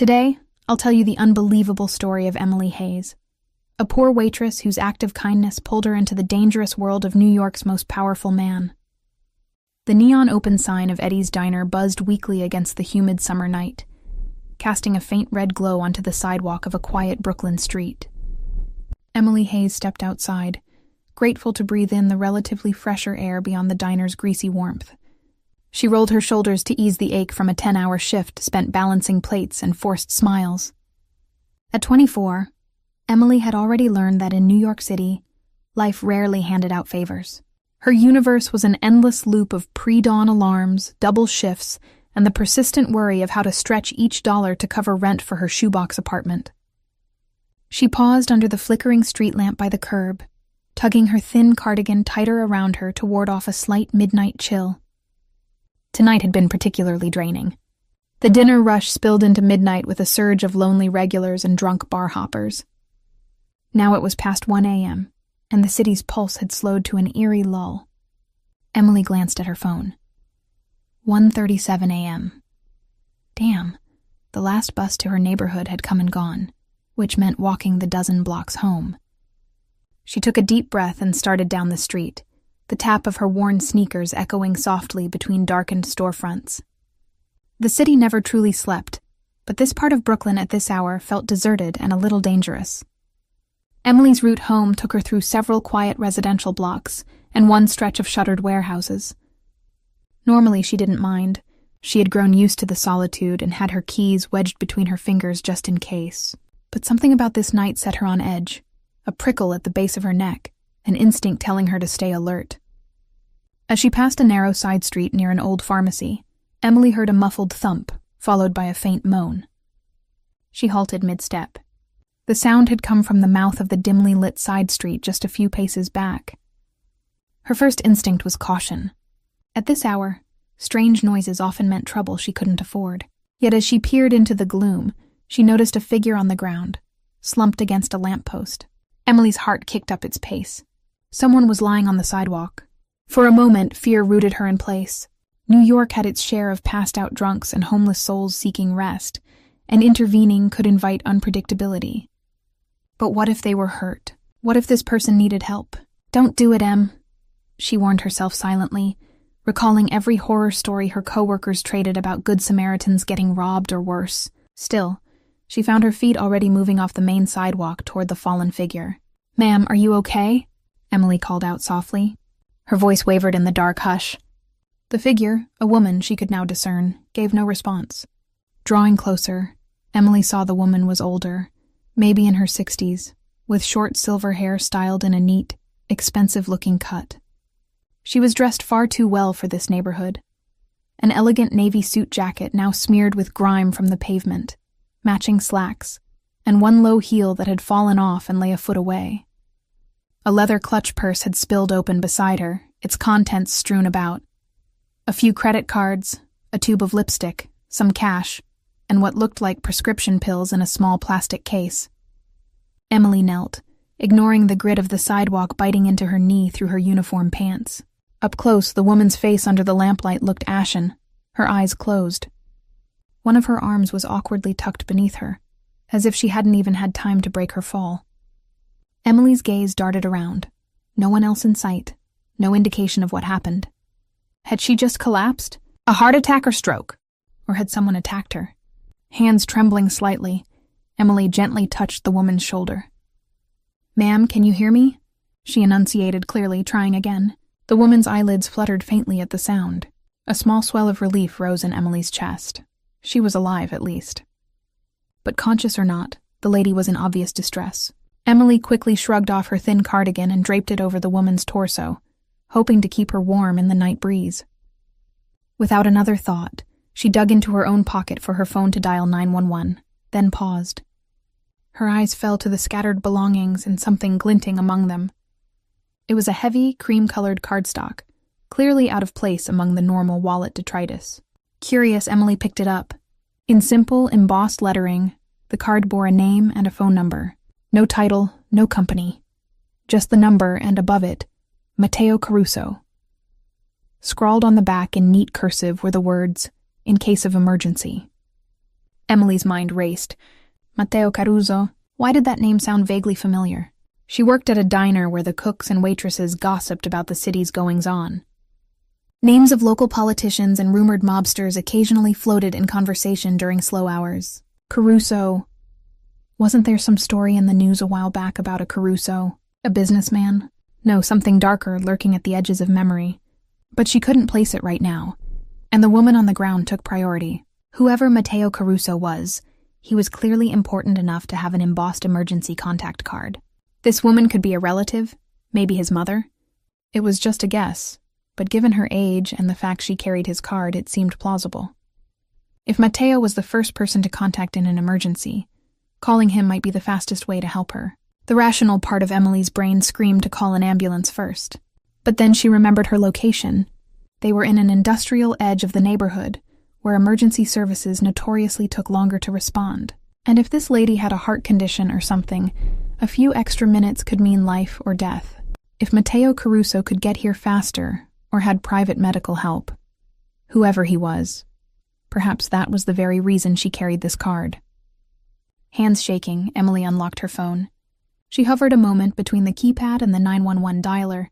Today, I'll tell you the unbelievable story of Emily Hayes, a poor waitress whose act of kindness pulled her into the dangerous world of New York's most powerful man. The neon open sign of Eddie's Diner buzzed weakly against the humid summer night, casting a faint red glow onto the sidewalk of a quiet Brooklyn street. Emily Hayes stepped outside, grateful to breathe in the relatively fresher air beyond the diner's greasy warmth. She rolled her shoulders to ease the ache from a 10-hour shift spent balancing plates and forced smiles. At 24, Emily had already learned that in New York City, life rarely handed out favors. Her universe was an endless loop of pre-dawn alarms, double shifts, and the persistent worry of how to stretch each dollar to cover rent for her shoebox apartment. She paused under the flickering street lamp by the curb, tugging her thin cardigan tighter around her to ward off a slight midnight chill. Tonight had been particularly draining. The dinner rush spilled into midnight with a surge of lonely regulars and drunk bar hoppers. Now it was past 1 a.m., and the city's pulse had slowed to an eerie lull. Emily glanced at her phone. 1:37 a.m. Damn, the last bus to her neighborhood had come and gone, which meant walking the dozen blocks home. She took a deep breath and started down the street, the tap of her worn sneakers echoing softly between darkened storefronts. The city never truly slept, but this part of Brooklyn at this hour felt deserted and a little dangerous. Emily's route home took her through several quiet residential blocks and one stretch of shuttered warehouses. Normally she didn't mind. She had grown used to the solitude and had her keys wedged between her fingers just in case. But something about this night set her on edge, a prickle at the base of her neck, an instinct telling her to stay alert. As she passed a narrow side street near an old pharmacy, Emily heard a muffled thump, followed by a faint moan. She halted mid-step. The sound had come from the mouth of the dimly lit side street just a few paces back. Her first instinct was caution. At this hour, strange noises often meant trouble she couldn't afford. Yet as she peered into the gloom, she noticed a figure on the ground, slumped against a lamppost. Emily's heart kicked up its pace. Someone was lying on the sidewalk. For a moment, fear rooted her in place. New York had its share of passed-out drunks and homeless souls seeking rest, and intervening could invite unpredictability. But what if they were hurt? What if this person needed help? Don't do it, Em, she warned herself silently, recalling every horror story her coworkers traded about Good Samaritans getting robbed or worse. Still, she found her feet already moving off the main sidewalk toward the fallen figure. "Ma'am, are you okay?" Emily called out softly. Her voice wavered in the dark hush. The figure, a woman she could now discern, gave no response. Drawing closer, Emily saw the woman was older, maybe in her 60s, with short silver hair styled in a neat, expensive-looking cut. She was dressed far too well for this neighborhood. An elegant navy suit jacket now smeared with grime from the pavement, matching slacks, and one low heel that had fallen off and lay a foot away. A leather clutch purse had spilled open beside her, its contents strewn about. A few credit cards, a tube of lipstick, some cash, and what looked like prescription pills in a small plastic case. Emily knelt, ignoring the grit of the sidewalk biting into her knee through her uniform pants. Up close, the woman's face under the lamplight looked ashen, her eyes closed. One of her arms was awkwardly tucked beneath her, as if she hadn't even had time to break her fall. Emily's gaze darted around. No one else in sight, no indication of what happened. Had she just collapsed? A heart attack or stroke? Or had someone attacked her? Hands trembling slightly, Emily gently touched the woman's shoulder. "Ma'am, can you hear me?" she enunciated clearly, trying again. The woman's eyelids fluttered faintly at the sound. A small swell of relief rose in Emily's chest. She was alive, at least. But conscious or not, the lady was in obvious distress. Emily quickly shrugged off her thin cardigan and draped it over the woman's torso, hoping to keep her warm in the night breeze. Without another thought, she dug into her own pocket for her phone to dial 911, then paused. Her eyes fell to the scattered belongings and something glinting among them. It was a heavy, cream-colored cardstock, clearly out of place among the normal wallet detritus. Curious, Emily picked it up. In simple, embossed lettering, the card bore a name and a phone number. No title, no company. Just the number, and above it, Matteo Caruso. Scrawled on the back in neat cursive were the words, "In case of emergency." Emily's mind raced. Matteo Caruso. Why did that name sound vaguely familiar? She worked at a diner where the cooks and waitresses gossiped about the city's goings-on. Names of local politicians and rumored mobsters occasionally floated in conversation during slow hours. Caruso. Wasn't there some story in the news a while back about a Caruso? A businessman? No, something darker lurking at the edges of memory. But she couldn't place it right now. And the woman on the ground took priority. Whoever Matteo Caruso was, he was clearly important enough to have an embossed emergency contact card. This woman could be a relative, maybe his mother. It was just a guess, but given her age and the fact she carried his card, it seemed plausible. If Matteo was the first person to contact in an emergency, calling him might be the fastest way to help her. The rational part of Emily's brain screamed to call an ambulance first. But then she remembered her location. They were in an industrial edge of the neighborhood, where emergency services notoriously took longer to respond. And if this lady had a heart condition or something, a few extra minutes could mean life or death. If Matteo Caruso could get here faster, or had private medical help, whoever he was, perhaps that was the very reason she carried this card. Hands shaking, Emily unlocked her phone. She hovered a moment between the keypad and the 911 dialer,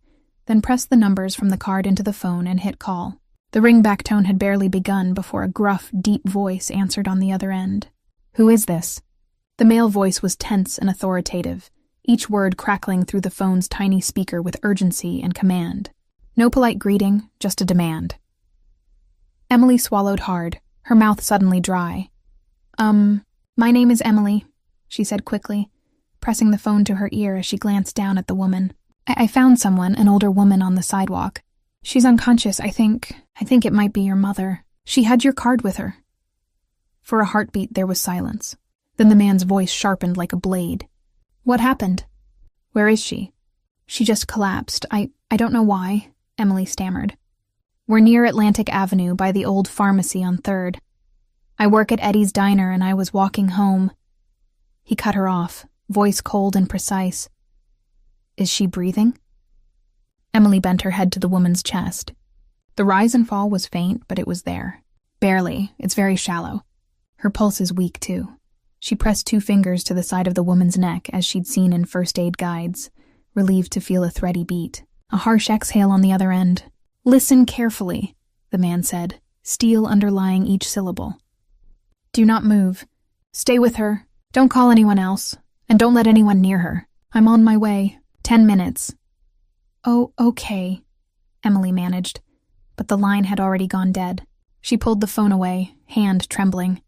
then pressed the numbers from the card into the phone and hit call. The ringback tone had barely begun before a gruff, deep voice answered on the other end. "Who is this?" The male voice was tense and authoritative, each word crackling through the phone's tiny speaker with urgency and command. No polite greeting, just a demand. Emily swallowed hard, her mouth suddenly dry. My name is Emily," she said quickly, pressing the phone to her ear as she glanced down at the woman. I found someone, an older woman, on the sidewalk. She's unconscious, I think it might be your mother. She had your card with her." For a heartbeat, there was silence. Then the man's voice sharpened like a blade. "What happened? Where is she?" "She just collapsed. I don't know why," Emily stammered. "We're near Atlantic Avenue by the old pharmacy on 3rd. I work at Eddie's Diner and I was walking home." He cut her off, voice cold and precise. "Is she breathing?" Emily bent her head to the woman's chest. The rise and fall was faint, but it was there. "Barely. It's very shallow. Her pulse is weak, too." She pressed 2 fingers to the side of the woman's neck as she'd seen in first aid guides, relieved to feel a thready beat. A harsh exhale on the other end. "Listen carefully," the man said, steel underlying each syllable. "Do not move. Stay with her. Don't call anyone else. And don't let anyone near her. I'm on my way. 10 minutes. "Oh, okay," Emily managed, but the line had already gone dead. She pulled the phone away, hand trembling.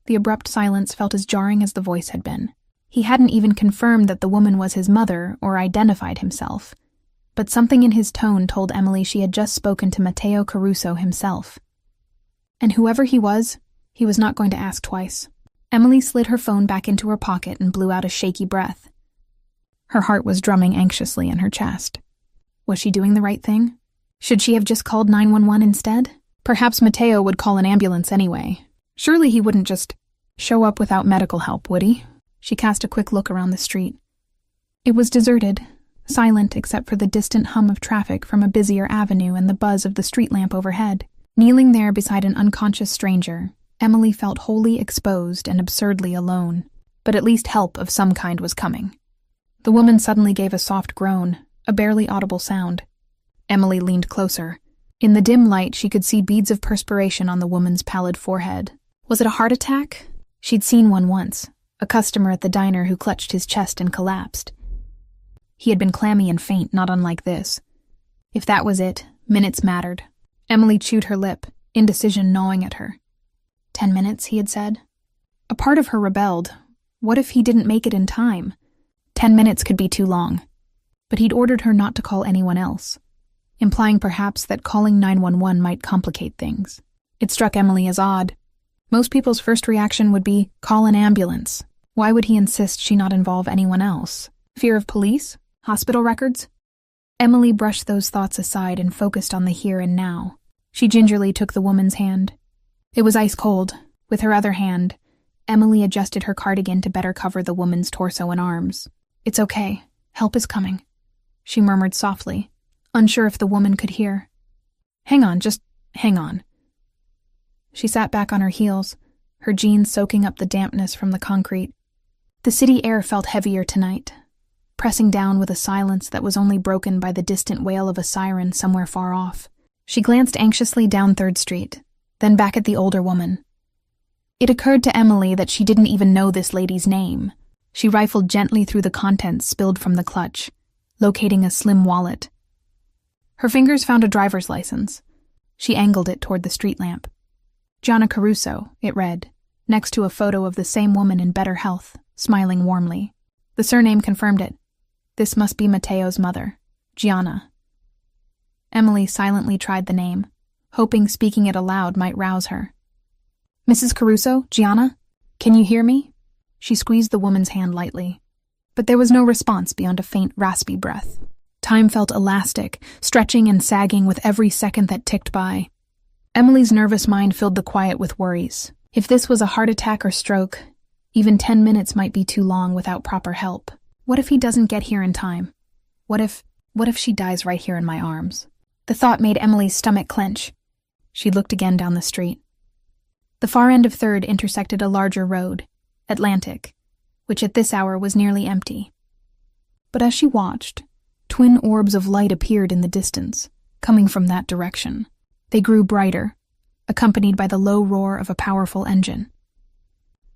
The abrupt silence felt as jarring as the voice had been. He hadn't even confirmed that the woman was his mother or identified himself, but something in his tone told Emily she had just spoken to Matteo Caruso himself. And whoever he was not going to ask twice. Emily slid her phone back into her pocket and blew out a shaky breath. Her heart was drumming anxiously in her chest. Was she doing the right thing? Should she have just called 911 instead? Perhaps Matteo would call an ambulance anyway. Surely he wouldn't just show up without medical help, would he? She cast a quick look around the street. It was deserted, silent except for the distant hum of traffic from a busier avenue and the buzz of the street lamp overhead. Kneeling there beside an unconscious stranger, Emily felt wholly exposed and absurdly alone, but at least help of some kind was coming. The woman suddenly gave a soft groan, a barely audible sound. Emily leaned closer. In the dim light, she could see beads of perspiration on the woman's pallid forehead. Was it a heart attack? She'd seen one once, a customer at the diner who clutched his chest and collapsed. He had been clammy and faint, not unlike this. If that was it, minutes mattered. Emily chewed her lip, indecision gnawing at her. 10 minutes, he had said. A part of her rebelled. What if he didn't make it in time? 10 minutes could be too long. But he'd ordered her not to call anyone else, implying perhaps that calling 911 might complicate things. It struck Emily as odd. Most people's first reaction would be, call an ambulance. Why would he insist she not involve anyone else? Fear of police? Hospital records? Emily brushed those thoughts aside and focused on the here and now. She gingerly took the woman's hand. It was ice cold. With her other hand, Emily adjusted her cardigan to better cover the woman's torso and arms. "It's okay. Help is coming," she murmured softly, unsure if the woman could hear. "Hang on, just hang on." She sat back on her heels, her jeans soaking up the dampness from the concrete. The city air felt heavier tonight, pressing down with a silence that was only broken by the distant wail of a siren somewhere far off. She glanced anxiously down 3rd Street, then back at the older woman. It occurred to Emily that she didn't even know this lady's name. She rifled gently through the contents spilled from the clutch, locating a slim wallet. Her fingers found a driver's license. She angled it toward the street lamp. Gianna Caruso, it read, next to a photo of the same woman in better health, smiling warmly. The surname confirmed it. This must be Matteo's mother, Gianna. Emily silently tried the name, hoping speaking it aloud might rouse her. Mrs. Caruso, Gianna? Can you hear me? She squeezed the woman's hand lightly, but there was no response beyond a faint, raspy breath. Time felt elastic, stretching and sagging with every second that ticked by. Emily's nervous mind filled the quiet with worries. If this was a heart attack or stroke, even 10 minutes might be too long without proper help. What if he doesn't get here in time? What if she dies right here in my arms? The thought made Emily's stomach clench. She looked again down the street. The far end of 3rd intersected a larger road, Atlantic, which at this hour was nearly empty. But as she watched, twin orbs of light appeared in the distance, coming from that direction. They grew brighter, accompanied by the low roar of a powerful engine.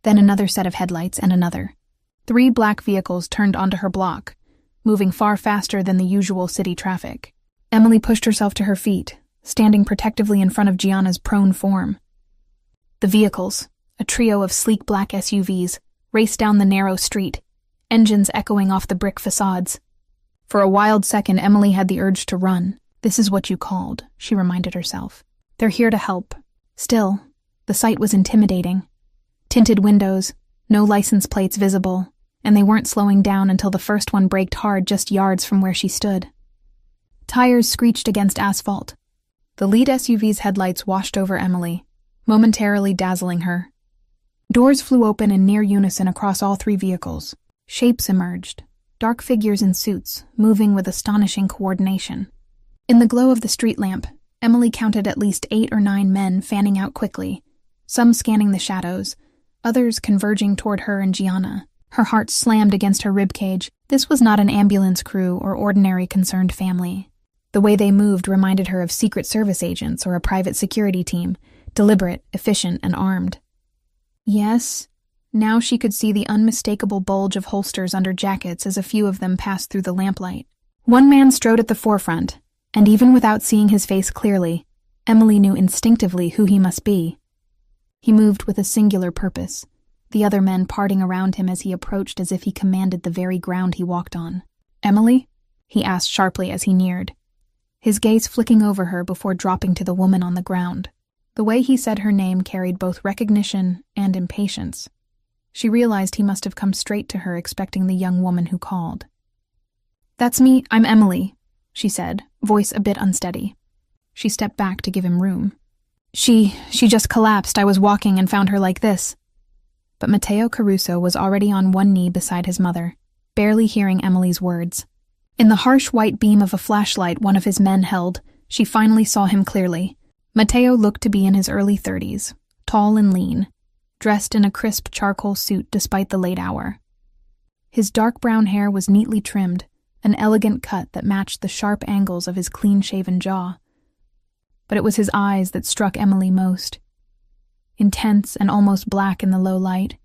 Then another set of headlights and another. 3 black vehicles turned onto her block, moving far faster than the usual city traffic. Emily pushed herself to her feet, standing protectively in front of Gianna's prone form. The vehicles, a trio of sleek black SUVs, raced down the narrow street, engines echoing off the brick facades. For a wild second, Emily had the urge to run. This is what you called, she reminded herself. They're here to help. Still, the sight was intimidating. Tinted windows, no license plates visible, and they weren't slowing down until the first one braked hard just yards from where she stood. Tires screeched against asphalt. The lead SUV's headlights washed over Emily, momentarily dazzling her. Doors flew open in near unison across all 3 vehicles. Shapes emerged, dark figures in suits, moving with astonishing coordination. In the glow of the street lamp, Emily counted at least 8 or 9 men fanning out quickly, some scanning the shadows, others converging toward her and Gianna. Her heart slammed against her ribcage. This was not an ambulance crew or ordinary concerned family. The way they moved reminded her of Secret Service agents or a private security team, deliberate, efficient, and armed. Yes, now she could see the unmistakable bulge of holsters under jackets as a few of them passed through the lamplight. One man strode at the forefront, and even without seeing his face clearly, Emily knew instinctively who he must be. He moved with a singular purpose, the other men parting around him as he approached as if he commanded the very ground he walked on. "Emily?" he asked sharply as he neared, his gaze flicking over her before dropping to the woman on the ground. The way he said her name carried both recognition and impatience. She realized he must have come straight to her expecting the young woman who called. "That's me, I'm Emily," she said, voice a bit unsteady. She stepped back to give him room. She just collapsed. I was walking and found her like this." But Matteo Caruso was already on one knee beside his mother, barely hearing Emily's words. In the harsh white beam of a flashlight one of his men held, she finally saw him clearly. Matteo looked to be in his early 30s, tall and lean, dressed in a crisp charcoal suit despite the late hour. His dark brown hair was neatly trimmed, an elegant cut that matched the sharp angles of his clean-shaven jaw. But it was his eyes that struck Emily most. Intense and almost black in the low light,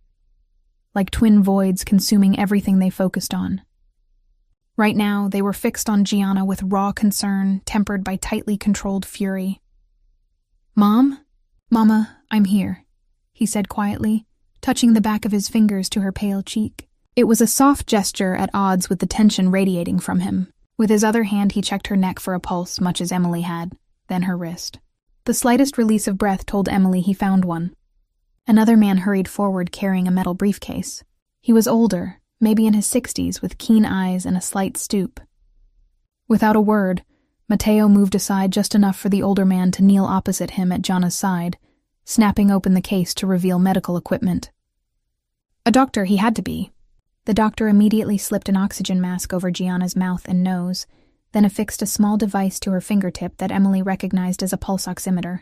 like twin voids consuming everything they focused on. Right now, they were fixed on Gianna with raw concern, tempered by tightly controlled fury. "Mom? Mama, I'm here," he said quietly, touching the back of his fingers to her pale cheek. It was a soft gesture at odds with the tension radiating from him. With his other hand, he checked her neck for a pulse, much as Emily had, then her wrist. The slightest release of breath told Emily he found one. Another man hurried forward carrying a metal briefcase. He was older, maybe in his 60s, with keen eyes and a slight stoop. Without a word, Matteo moved aside just enough for the older man to kneel opposite him at Gianna's side, snapping open the case to reveal medical equipment. A doctor he had to be. The doctor immediately slipped an oxygen mask over Gianna's mouth and nose, then affixed a small device to her fingertip that Emily recognized as a pulse oximeter.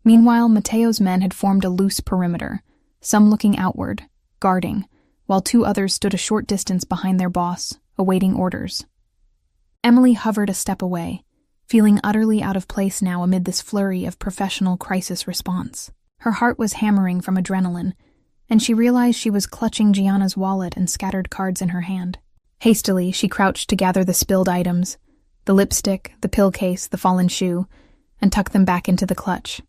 Meanwhile, Mateo's men had formed a loose perimeter, some looking outward, guarding, while two others stood a short distance behind their boss, awaiting orders. Emily hovered a step away, feeling utterly out of place now amid this flurry of professional crisis response. Her heart was hammering from adrenaline, and she realized she was clutching Gianna's wallet and scattered cards in her hand. Hastily, she crouched to gather the spilled items, the lipstick, the pill case, the fallen shoe, and tuck them back into the clutch.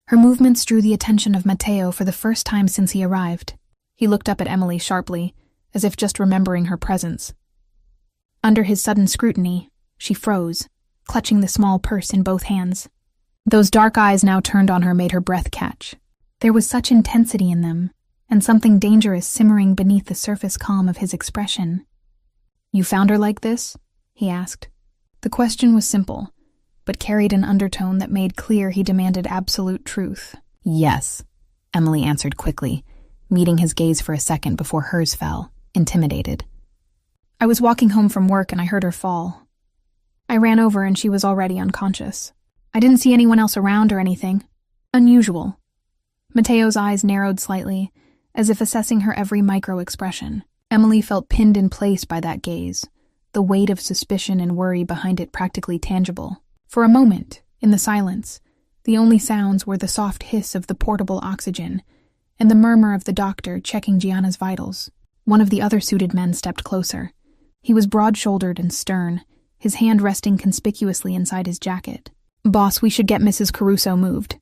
Her movements drew the attention of Mateo for the first time since he arrived. He looked up at Emily sharply, as if just remembering her presence. Under his sudden scrutiny, she froze, clutching the small purse in both hands. Those dark eyes now turned on her made her breath catch. There was such intensity in them, and something dangerous simmering beneath the surface calm of his expression. "You found her like this?" he asked. The question was simple, but carried an undertone that made clear he demanded absolute truth. "Yes," Emily answered quickly, meeting his gaze for a second before hers fell, intimidated. "I was walking home from work and I heard her fall. I ran over and she was already unconscious. I didn't see anyone else around or anything. Unusual." Mateo's eyes narrowed slightly, as if assessing her every micro-expression. Emily felt pinned in place by that gaze, the weight of suspicion and worry behind it practically tangible. For a moment, in the silence, the only sounds were the soft hiss of the portable oxygen and the murmur of the doctor checking Gianna's vitals. One of the other suited men stepped closer. He was broad-shouldered and stern, his hand resting conspicuously inside his jacket. "Boss, we should get Mrs. Caruso moved.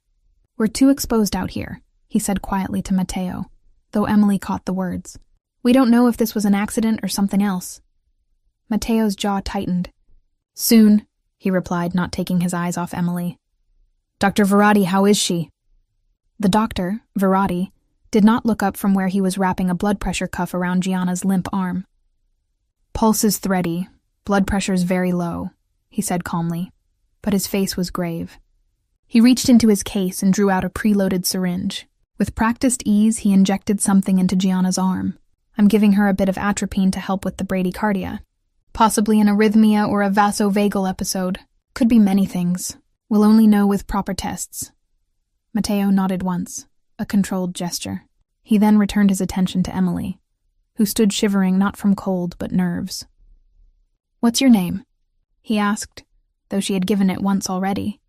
We're too exposed out here," he said quietly to Mateo, though Emily caught the words. "We don't know if this was an accident or something else." Mateo's jaw tightened. "Soon," he replied, not taking his eyes off Emily. "Dr. Verratti, how is she?" The doctor, Verratti, did not look up from where he was wrapping a blood pressure cuff around Gianna's limp arm. "Pulse is thready, blood pressure's very low," he said calmly, but his face was grave. He reached into his case and drew out a preloaded syringe. With practiced ease, he injected something into Gianna's arm. "I'm giving her a bit of atropine to help with the bradycardia. Possibly an arrhythmia or a vasovagal episode. Could be many things. We'll only know with proper tests." Mateo nodded once, a controlled gesture. He then returned his attention to Emily, who stood shivering not from cold but nerves. "What's your name?" he asked, though she had given it once already.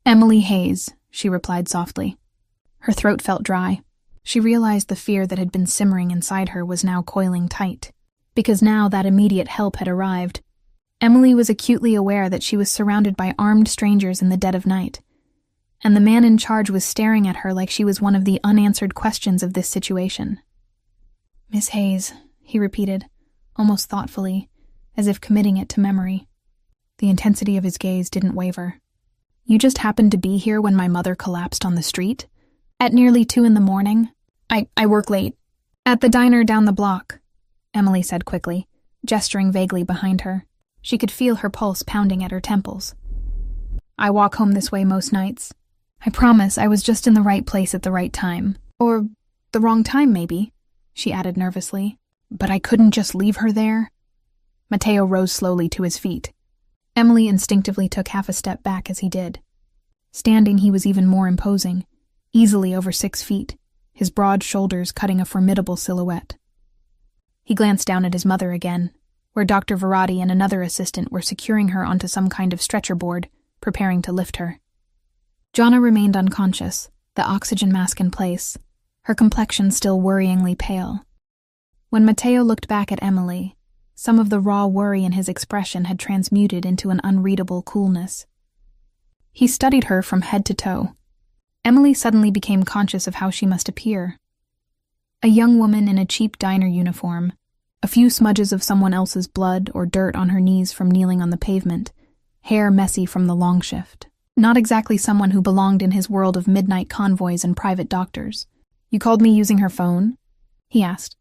"Emily Hayes," she replied softly. Her throat felt dry. She realized the fear that had been simmering inside her was now coiling tight, because now that immediate help had arrived. Emily was acutely aware that she was surrounded by armed strangers in the dead of night, and the man in charge was staring at her like she was one of the unanswered questions of this situation. "Miss Hayes," he repeated, almost thoughtfully, as if committing it to memory. The intensity of his gaze didn't waver. "You just happened to be here when my mother collapsed on the street? At nearly 2 a.m? I work late. At the diner down the block," Emily said quickly, gesturing vaguely behind her. She could feel her pulse pounding at her temples. "I walk home this way most nights. I promise I was just in the right place at the right time. Or the wrong time, maybe," she added nervously. "But I couldn't just leave her there." Mateo rose slowly to his feet. Emily instinctively took half a step back as he did. Standing, he was even more imposing, easily over 6 feet, his broad shoulders cutting a formidable silhouette. He glanced down at his mother again, where Dr. Verratti and another assistant were securing her onto some kind of stretcher board, preparing to lift her. Gianna remained unconscious, the oxygen mask in place, her complexion still worryingly pale. When Mateo looked back at Emily, some of the raw worry in his expression had transmuted into an unreadable coolness. He studied her from head to toe. Emily suddenly became conscious of how she must appear. A young woman in a cheap diner uniform, a few smudges of someone else's blood or dirt on her knees from kneeling on the pavement, hair messy from the long shift. Not exactly someone who belonged in his world of midnight convoys and private doctors. "You called me using her phone?" he asked,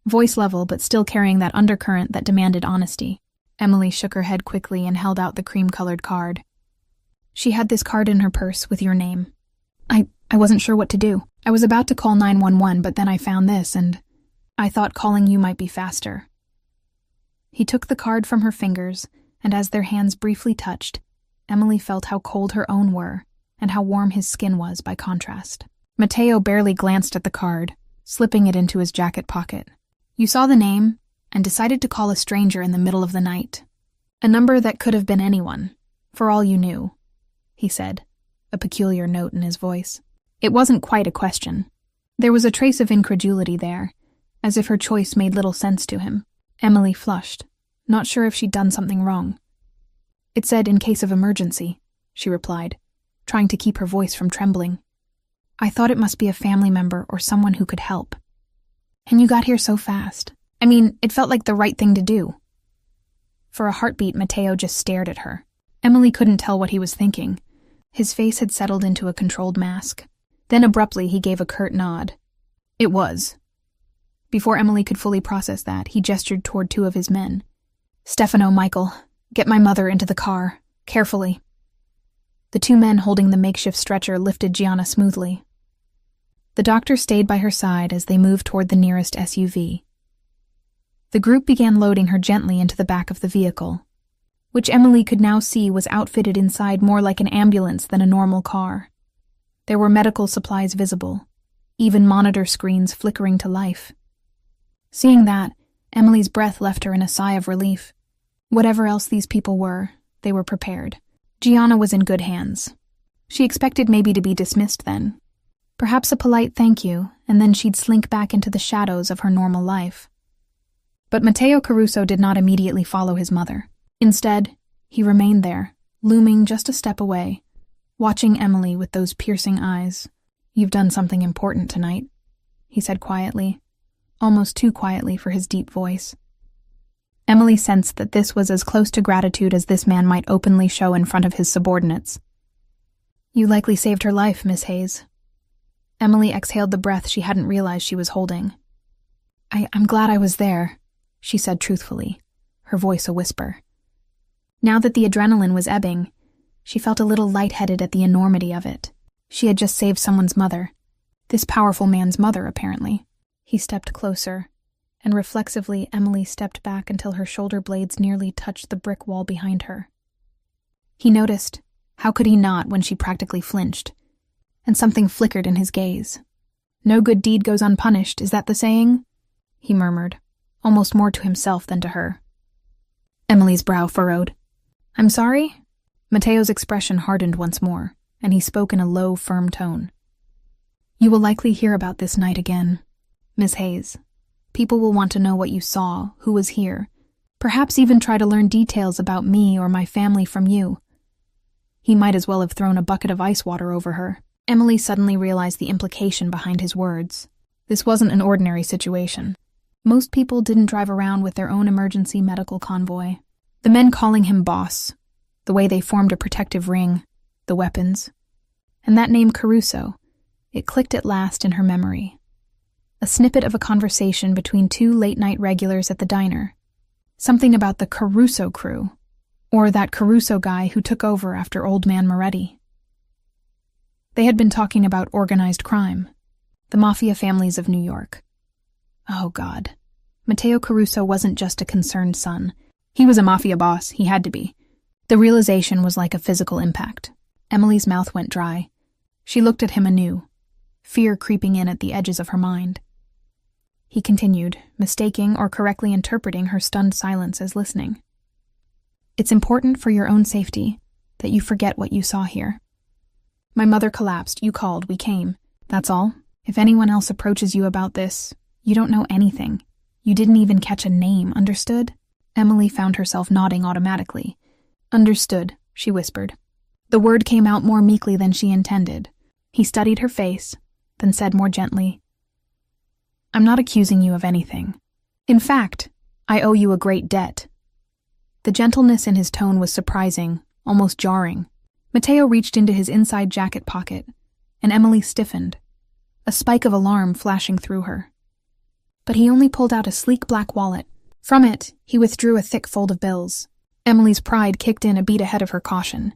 voice level but still carrying that undercurrent that demanded honesty. Emily shook her head quickly and held out the cream-colored card. "She had this card in her purse with your name. I wasn't sure what to do. I was about to call 911, but then I found this, and I thought calling you might be faster." He took the card from her fingers, and as their hands briefly touched, Emily felt how cold her own were, and how warm his skin was by contrast. Matteo barely glanced at the card, slipping it into his jacket pocket. You saw the name and decided to call a stranger in the middle of the night. A number that could have been anyone, for all you knew, he said, a peculiar note in his voice. It wasn't quite a question. There was a trace of incredulity there, as if her choice made little sense to him. Emily flushed, not sure if she'd done something wrong. It said in case of emergency, she replied, trying to keep her voice from trembling. I thought it must be a family member or someone who could help. And you got here so fast. I mean, it felt like the right thing to do. For a heartbeat, Matteo just stared at her. Emily couldn't tell what he was thinking. His face had settled into a controlled mask. Then abruptly, he gave a curt nod. It was. Before Emily could fully process that, he gestured toward two of his men. Stefano, Michael, get my mother into the car, carefully. The two men holding the makeshift stretcher lifted Gianna smoothly. The doctor stayed by her side as they moved toward the nearest SUV. The group began loading her gently into the back of the vehicle, which Emily could now see was outfitted inside more like an ambulance than a normal car. There were medical supplies visible, even monitor screens flickering to life. Seeing that, Emily's breath left her in a sigh of relief. Whatever else these people were, they were prepared. Gianna was in good hands. She expected maybe to be dismissed then. Perhaps a polite thank you, and then she'd slink back into the shadows of her normal life. But Matteo Caruso did not immediately follow his mother. Instead, he remained there, looming just a step away, watching Emily with those piercing eyes. You've done something important tonight, he said quietly, almost too quietly for his deep voice. Emily sensed that this was as close to gratitude as this man might openly show in front of his subordinates. You likely saved her life, Miss Hayes. Emily exhaled the breath she hadn't realized she was holding. I'm glad I was there, she said truthfully, her voice a whisper. Now that the adrenaline was ebbing, she felt a little lightheaded at the enormity of it. She had just saved someone's mother. This powerful man's mother, apparently. He stepped closer, and reflexively Emily stepped back until her shoulder blades nearly touched the brick wall behind her. He noticed, how could he not when she practically flinched, and something flickered in his gaze. No good deed goes unpunished, is that the saying? He murmured, almost more to himself than to her. Emily's brow furrowed. I'm sorry? Matteo's expression hardened once more, and he spoke in a low, firm tone. You will likely hear about this night again, Miss Hayes. People will want to know what you saw, who was here, perhaps even try to learn details about me or my family from you. He might as well have thrown a bucket of ice water over her. Emily suddenly realized the implication behind his words. This wasn't an ordinary situation. Most people didn't drive around with their own emergency medical convoy. The men calling him boss, the way they formed a protective ring, the weapons. And that name Caruso, it clicked at last in her memory. A snippet of a conversation between two late-night regulars at the diner. Something about the Caruso crew, or that Caruso guy who took over after Old Man Moretti. They had been talking about organized crime, the Mafia families of New York. Oh, God. Matteo Caruso wasn't just a concerned son. He was a Mafia boss, he had to be. The realization was like a physical impact. Emily's mouth went dry. She looked at him anew, fear creeping in at the edges of her mind. He continued, mistaking or correctly interpreting her stunned silence as listening. It's important for your own safety that you forget what you saw here. My mother collapsed, you called, we came. That's all. If anyone else approaches you about this, you don't know anything. You didn't even catch a name, understood? Emily found herself nodding automatically. Understood, she whispered. The word came out more meekly than she intended. He studied her face, then said more gently, I'm not accusing you of anything. In fact, I owe you a great debt. The gentleness in his tone was surprising, almost jarring. Matteo reached into his inside jacket pocket, and Emily stiffened, a spike of alarm flashing through her. But he only pulled out a sleek black wallet. From it, he withdrew a thick fold of bills. Emily's pride kicked in a beat ahead of her caution.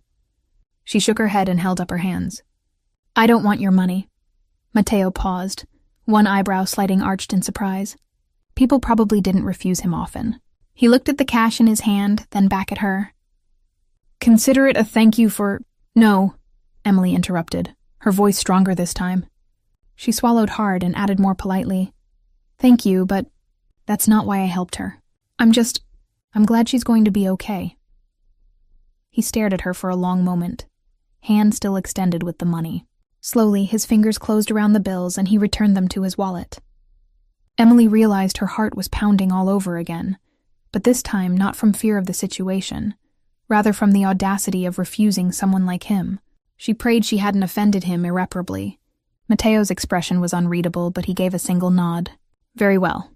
She shook her head and held up her hands. I don't want your money. Matteo paused, one eyebrow slightly arched in surprise. People probably didn't refuse him often. He looked at the cash in his hand, then back at her. Consider it a thank you for... No, Emily interrupted, her voice stronger this time. She swallowed hard and added more politely, "Thank you, but that's not why I helped her. I'm glad she's going to be okay." He stared at her for a long moment, hand still extended with the money. Slowly, his fingers closed around the bills and he returned them to his wallet. Emily realized her heart was pounding all over again, but this time not from fear of the situation, rather from the audacity of refusing someone like him. She prayed she hadn't offended him irreparably. Matteo's expression was unreadable, but he gave a single nod. "Very well."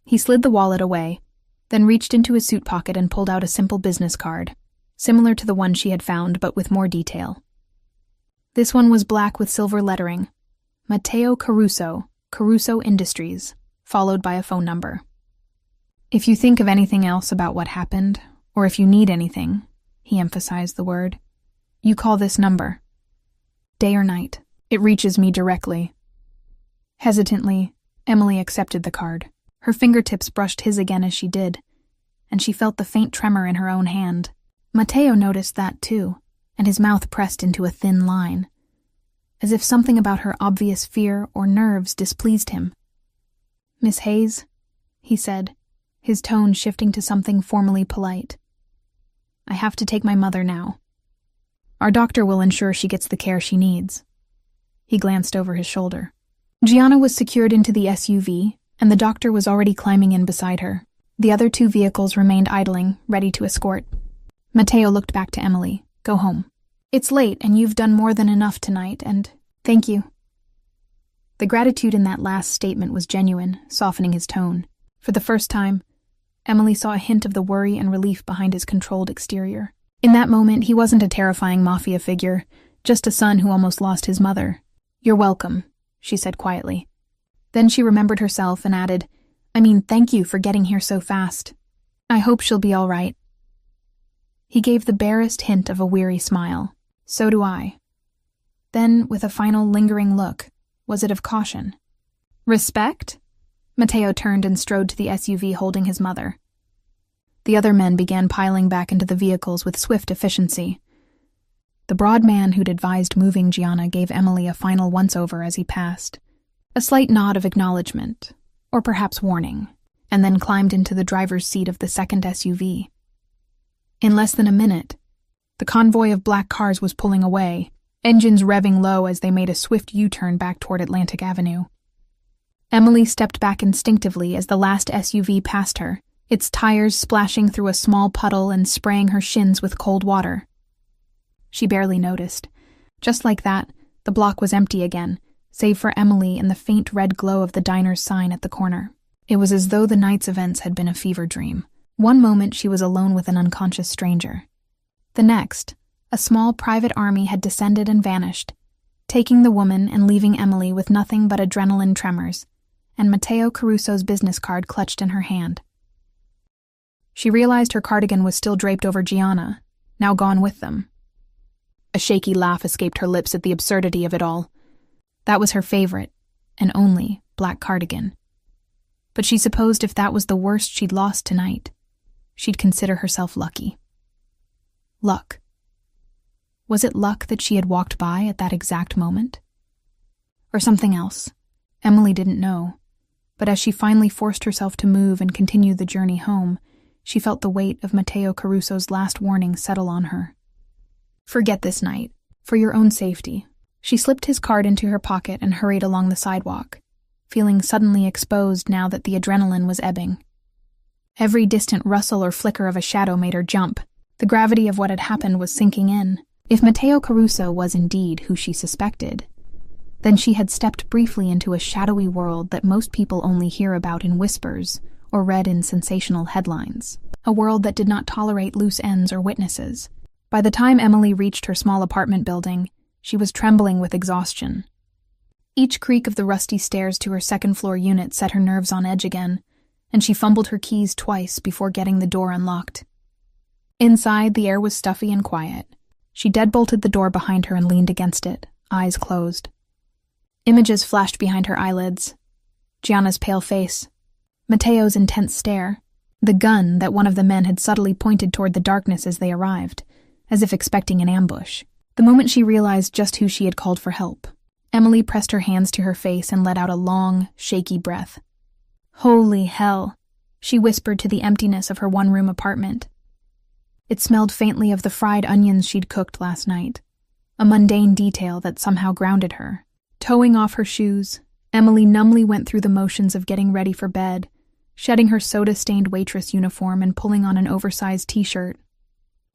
He slid the wallet away, then reached into his suit pocket and pulled out a simple business card, similar to the one she had found but with more detail. This one was black with silver lettering, Matteo Caruso, Caruso Industries, followed by a phone number. "If you think of anything else about what happened, or if you need anything," he emphasized the word, "you call this number. Day or night, it reaches me directly." Hesitantly, Emily accepted the card. Her fingertips brushed his again as she did, and she felt the faint tremor in her own hand. Matteo noticed that too, and his mouth pressed into a thin line, as if something about her obvious fear or nerves displeased him. "Miss Hayes," he said, his tone shifting to something formally polite. "I have to take my mother now. Our doctor will ensure she gets the care she needs." He glanced over his shoulder. Gianna was secured into the SUV, and the doctor was already climbing in beside her. The other two vehicles remained idling, ready to escort. Matteo looked back to Emily. "Go home. It's late, and you've done more than enough tonight, and thank you." The gratitude in that last statement was genuine, softening his tone. For the first time, Emily saw a hint of the worry and relief behind his controlled exterior. In that moment, he wasn't a terrifying mafia figure, just a son who almost lost his mother. "You're welcome," she said quietly. Then she remembered herself and added, "Thank you for getting here so fast. I hope she'll be all right." He gave the barest hint of a weary smile. "So do I." Then, with a final lingering look, was it of caution? "Respect?" Matteo turned and strode to the SUV holding his mother. The other men began piling back into the vehicles with swift efficiency. The broad man who'd advised moving Gianna gave Emily a final once-over as he passed. A slight nod of acknowledgement, or perhaps warning, and then climbed into the driver's seat of the second SUV. In less than a minute, the convoy of black cars was pulling away, engines revving low as they made a swift U-turn back toward Atlantic Avenue. Emily stepped back instinctively as the last SUV passed her, its tires splashing through a small puddle and spraying her shins with cold water. She barely noticed. Just like that, the block was empty again, save for Emily and the faint red glow of the diner's sign at the corner. It was as though the night's events had been a fever dream. One moment she was alone with an unconscious stranger. The next, a small private army had descended and vanished, taking the woman and leaving Emily with nothing but adrenaline tremors, and Matteo Caruso's business card clutched in her hand. She realized her cardigan was still draped over Gianna, now gone with them. A shaky laugh escaped her lips at the absurdity of it all. That was her favorite, and only, black cardigan. But she supposed if that was the worst she'd lost tonight, she'd consider herself lucky. Luck. Was it luck that she had walked by at that exact moment? Or something else? Emily didn't know. But as she finally forced herself to move and continue the journey home, she felt the weight of Matteo Caruso's last warning settle on her. Forget this night. For your own safety. She slipped his card into her pocket and hurried along the sidewalk, feeling suddenly exposed now that the adrenaline was ebbing. Every distant rustle or flicker of a shadow made her jump. The gravity of what had happened was sinking in. If Matteo Caruso was indeed who she suspected, then she had stepped briefly into a shadowy world that most people only hear about in whispers or read in sensational headlines. A world that did not tolerate loose ends or witnesses. By the time Emily reached her small apartment building, she was trembling with exhaustion. Each creak of the rusty stairs to her second-floor unit set her nerves on edge again, and she fumbled her keys twice before getting the door unlocked. Inside, the air was stuffy and quiet. She deadbolted the door behind her and leaned against it, eyes closed. Images flashed behind her eyelids. Gianna's pale face, Matteo's intense stare, the gun that one of the men had subtly pointed toward the darkness as they arrived, as if expecting an ambush. The moment she realized just who she had called for help, Emily pressed her hands to her face and let out a long, shaky breath. "Holy hell," she whispered to the emptiness of her one-room apartment. It smelled faintly of the fried onions she'd cooked last night, a mundane detail that somehow grounded her. Toeing off her shoes, Emily numbly went through the motions of getting ready for bed, shedding her soda-stained waitress uniform and pulling on an oversized t-shirt.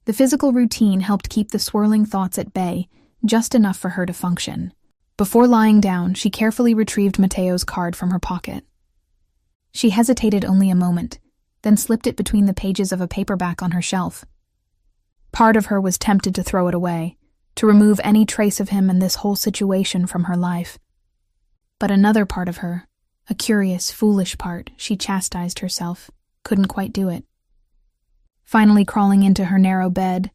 The physical routine helped keep the swirling thoughts at bay, just enough for her to function. Before lying down, she carefully retrieved Mateo's card from her pocket. She hesitated only a moment, then slipped it between the pages of a paperback on her shelf. Part of her was tempted to throw it away, to remove any trace of him and this whole situation from her life. But another part of her, a curious, foolish part, she chastised herself, couldn't quite do it. Finally crawling into her narrow bed,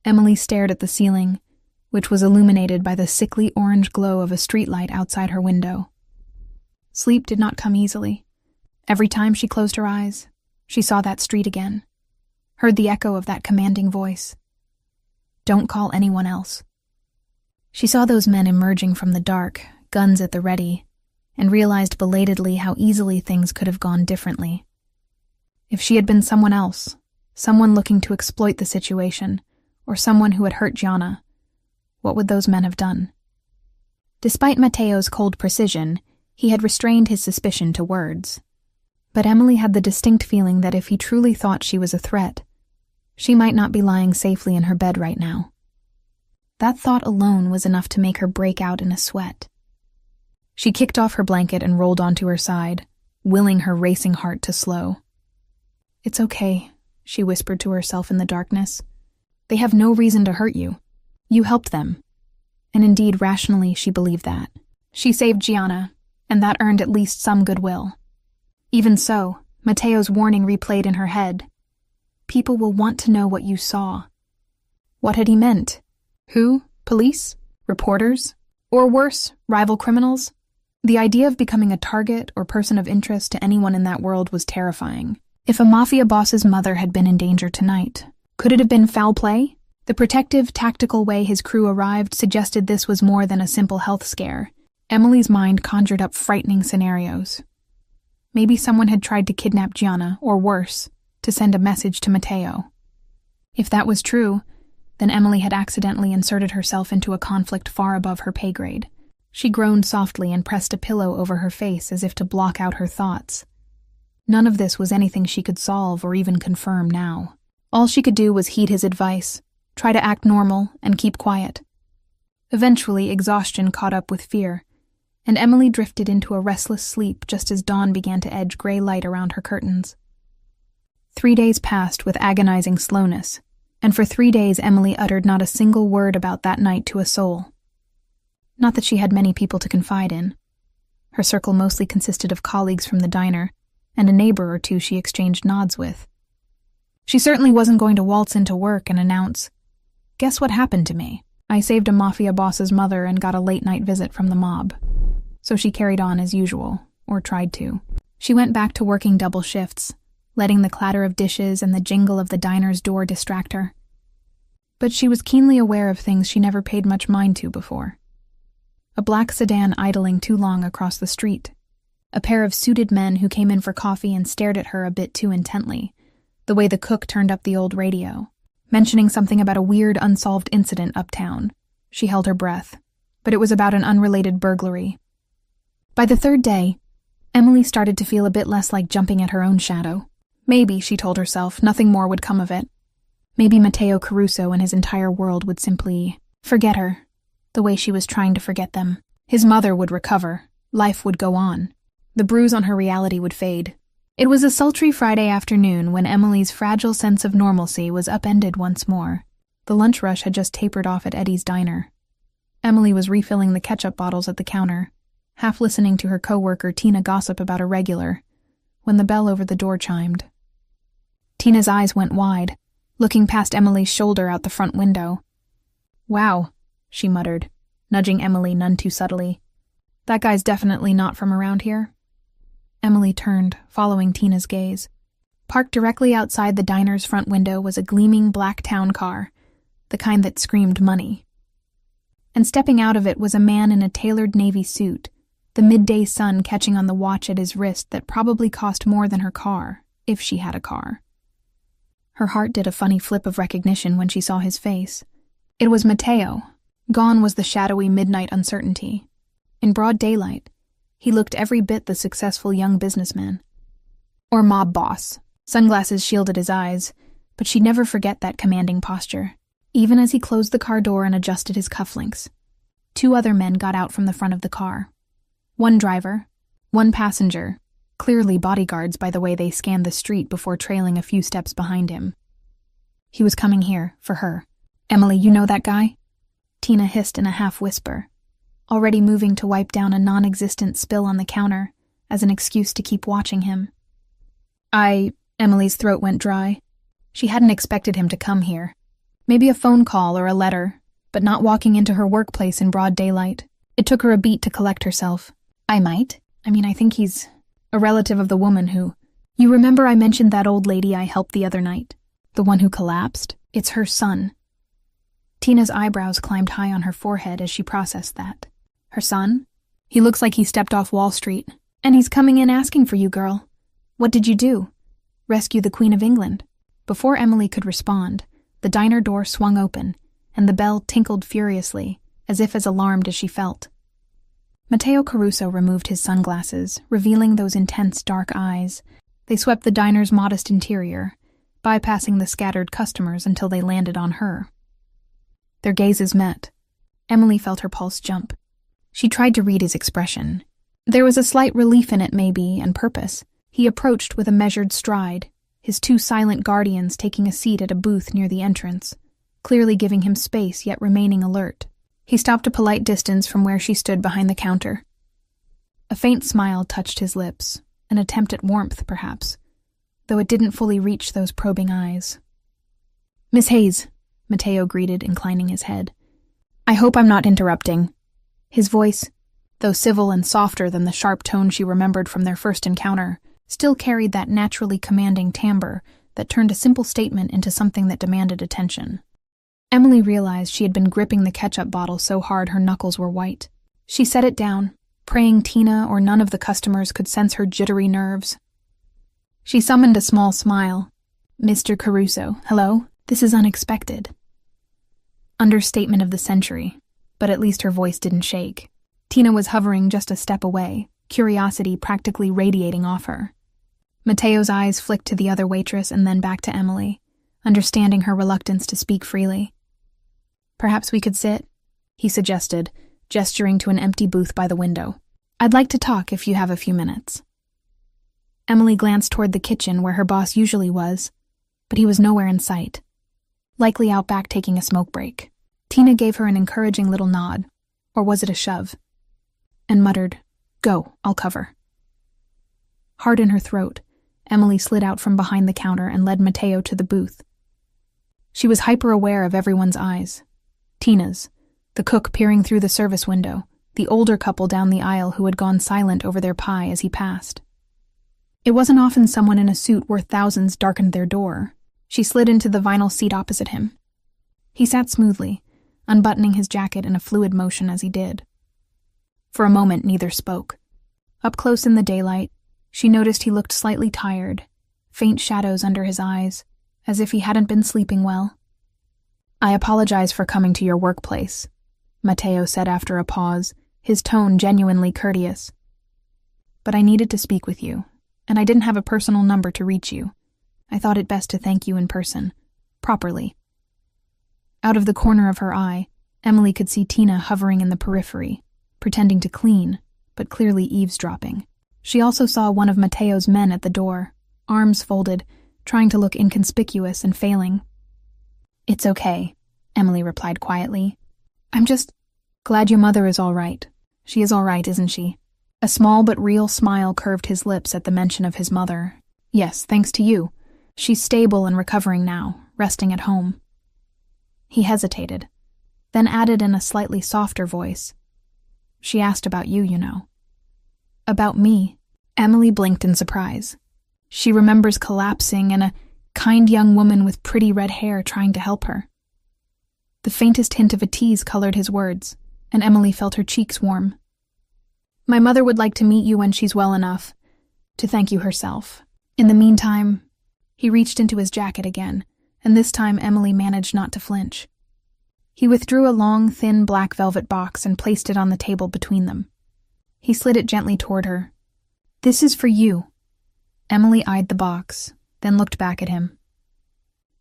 Emily stared at the ceiling, which was illuminated by the sickly orange glow of a streetlight outside her window. Sleep did not come easily. Every time she closed her eyes, she saw that street again, heard the echo of that commanding voice. "Don't call anyone else." She saw those men emerging from the dark, guns at the ready, and realized belatedly how easily things could have gone differently. If she had been someone else, someone looking to exploit the situation, or someone who had hurt Gianna, what would those men have done? Despite Mateo's cold precision, he had restrained his suspicion to words. But Emily had the distinct feeling that if he truly thought she was a threat, she might not be lying safely in her bed right now. That thought alone was enough to make her break out in a sweat. She kicked off her blanket and rolled onto her side, willing her racing heart to slow. "It's okay," she whispered to herself in the darkness. "They have no reason to hurt you. You helped them." And indeed, rationally, she believed that. She saved Gianna, and that earned at least some goodwill. Even so, Mateo's warning replayed in her head. People will want to know what you saw. What had he meant? Who? Police? Reporters? Or worse, rival criminals? The idea of becoming a target or person of interest to anyone in that world was terrifying. If a mafia boss's mother had been in danger tonight, could it have been foul play? The protective, tactical way his crew arrived suggested this was more than a simple health scare. Emily's mind conjured up frightening scenarios. Maybe someone had tried to kidnap Gianna, or worse, to send a message to Mateo. If that was true, then Emily had accidentally inserted herself into a conflict far above her pay grade. She groaned softly and pressed a pillow over her face as if to block out her thoughts. None of this was anything she could solve or even confirm now. All she could do was heed his advice, try to act normal, and keep quiet. Eventually, exhaustion caught up with fear, and Emily drifted into a restless sleep just as dawn began to edge gray light around her curtains. 3 days passed with agonizing slowness, and for 3 days Emily uttered not a single word about that night to a soul. Not that she had many people to confide in. Her circle mostly consisted of colleagues from the diner, and a neighbor or two she exchanged nods with. She certainly wasn't going to waltz into work and announce, "Guess what happened to me? I saved a mafia boss's mother and got a late-night visit from the mob." So she carried on as usual, or tried to. She went back to working double shifts, letting the clatter of dishes and the jingle of the diner's door distract her. But she was keenly aware of things she never paid much mind to before. A black sedan idling too long across the street. A pair of suited men who came in for coffee and stared at her a bit too intently, the way the cook turned up the old radio, mentioning something about a weird unsolved incident uptown. She held her breath, but it was about an unrelated burglary. By the 3rd day, Emily started to feel a bit less like jumping at her own shadow. Maybe, she told herself, nothing more would come of it. Maybe Mateo Caruso and his entire world would simply forget her, the way she was trying to forget them. His mother would recover. Life would go on. The bruise on her reality would fade. It was a sultry Friday afternoon when Emily's fragile sense of normalcy was upended once more. The lunch rush had just tapered off at Eddie's diner. Emily was refilling the ketchup bottles at the counter, half listening to her coworker Tina gossip about a regular, when the bell over the door chimed. Tina's eyes went wide, looking past Emily's shoulder out the front window. "Wow," she muttered, nudging Emily none too subtly. "That guy's definitely not from around here." Emily turned, following Tina's gaze. Parked directly outside the diner's front window was a gleaming black town car, the kind that screamed money. and stepping out of it was a man in a tailored navy suit, the midday sun catching on the watch at his wrist that probably cost more than her car, if she had a car. Her heart did a funny flip of recognition when she saw his face. It was Matteo. Gone was the shadowy midnight uncertainty. In broad daylight, he looked every bit the successful young businessman. Or mob boss. Sunglasses shielded his eyes, but she'd never forget that commanding posture, even as he closed the car door and adjusted his cufflinks. 2 other men got out from the front of the car. 1 driver, 1 passenger, clearly bodyguards by the way they scanned the street before trailing a few steps behind him. He was coming here, for her. "Emily, you know that guy?" Tina hissed in a half-whisper, already moving to wipe down a non-existent spill on the counter as an excuse to keep watching him. Emily's throat went dry. She hadn't expected him to come here. Maybe a phone call or a letter, but not walking into her workplace in broad daylight. It took her a beat to collect herself. I think he's a relative of the woman who... You remember I mentioned that old lady I helped the other night? The one who collapsed? It's her son. Tina's eyebrows climbed high on her forehead as she processed that. Her son? He looks like he stepped off Wall Street. And he's coming in asking for you, girl. What did you do? Rescue the Queen of England. Before Emily could respond, the diner door swung open, and the bell tinkled furiously, as if as alarmed as she felt. Matteo Caruso removed his sunglasses, revealing those intense dark eyes. They swept the diner's modest interior, bypassing the scattered customers until they landed on her. Their gazes met. Emily felt her pulse jump. She tried to read his expression. There was a slight relief in it, maybe, and purpose. He approached with a measured stride, his 2 silent guardians taking a seat at a booth near the entrance, clearly giving him space yet remaining alert. He stopped a polite distance from where she stood behind the counter. A faint smile touched his lips, an attempt at warmth, perhaps, though it didn't fully reach those probing eyes. "Miss Hayes," Matteo greeted, inclining his head. "I hope I'm not interrupting." His voice, though civil and softer than the sharp tone she remembered from their first encounter, still carried that naturally commanding timbre that turned a simple statement into something that demanded attention. Emily realized she had been gripping the ketchup bottle so hard her knuckles were white. She set it down, praying Tina or none of the customers could sense her jittery nerves. She summoned a small smile. "Mr. Caruso, hello? This is unexpected." Understatement of the century, but at least her voice didn't shake. Tina was hovering just a step away, curiosity practically radiating off her. Matteo's eyes flicked to the other waitress and then back to Emily, understanding her reluctance to speak freely. "Perhaps we could sit," he suggested, gesturing to an empty booth by the window. "I'd like to talk if you have a few minutes." Emily glanced toward the kitchen where her boss usually was, but he was nowhere in sight. Likely out back taking a smoke break. Tina gave her an encouraging little nod, or was it a shove, and muttered, "Go, I'll cover." Hard in her throat, Emily slid out from behind the counter and led Matteo to the booth. She was hyper-aware of everyone's eyes. Tina's, the cook peering through the service window, the older couple down the aisle who had gone silent over their pie as he passed. It wasn't often someone in a suit worth thousands darkened their door. She slid into the vinyl seat opposite him. He sat smoothly, unbuttoning his jacket in a fluid motion as he did. For a moment, neither spoke. Up close in the daylight, she noticed he looked slightly tired, faint shadows under his eyes, as if he hadn't been sleeping well. "I apologize for coming to your workplace," Matteo said after a pause, his tone genuinely courteous. "But I needed to speak with you, and I didn't have a personal number to reach you. I thought it best to thank you in person, properly." Out of the corner of her eye, Emily could see Tina hovering in the periphery, pretending to clean, but clearly eavesdropping. She also saw one of Matteo's men at the door, arms folded, trying to look inconspicuous and failing. "It's okay," Emily replied quietly. "I'm just glad your mother is all right. She is all right, isn't she?" A small but real smile curved his lips at the mention of his mother. "Yes, thanks to you. She's stable and recovering now, resting at home." He hesitated, then added in a slightly softer voice, "She asked about you, you know." "About me?" Emily blinked in surprise. She remembers collapsing and a kind young woman with pretty red hair trying to help her. The faintest hint of a tease colored his words. and Emily felt her cheeks warm. My mother would like to meet you when she's well enough to thank you herself. In the meantime, he reached into his jacket again, and this time Emily managed not to flinch. He withdrew a long, thin black velvet box and placed it on the table between them. He slid it gently toward her. This is for you. Emily eyed the box, then looked back at him.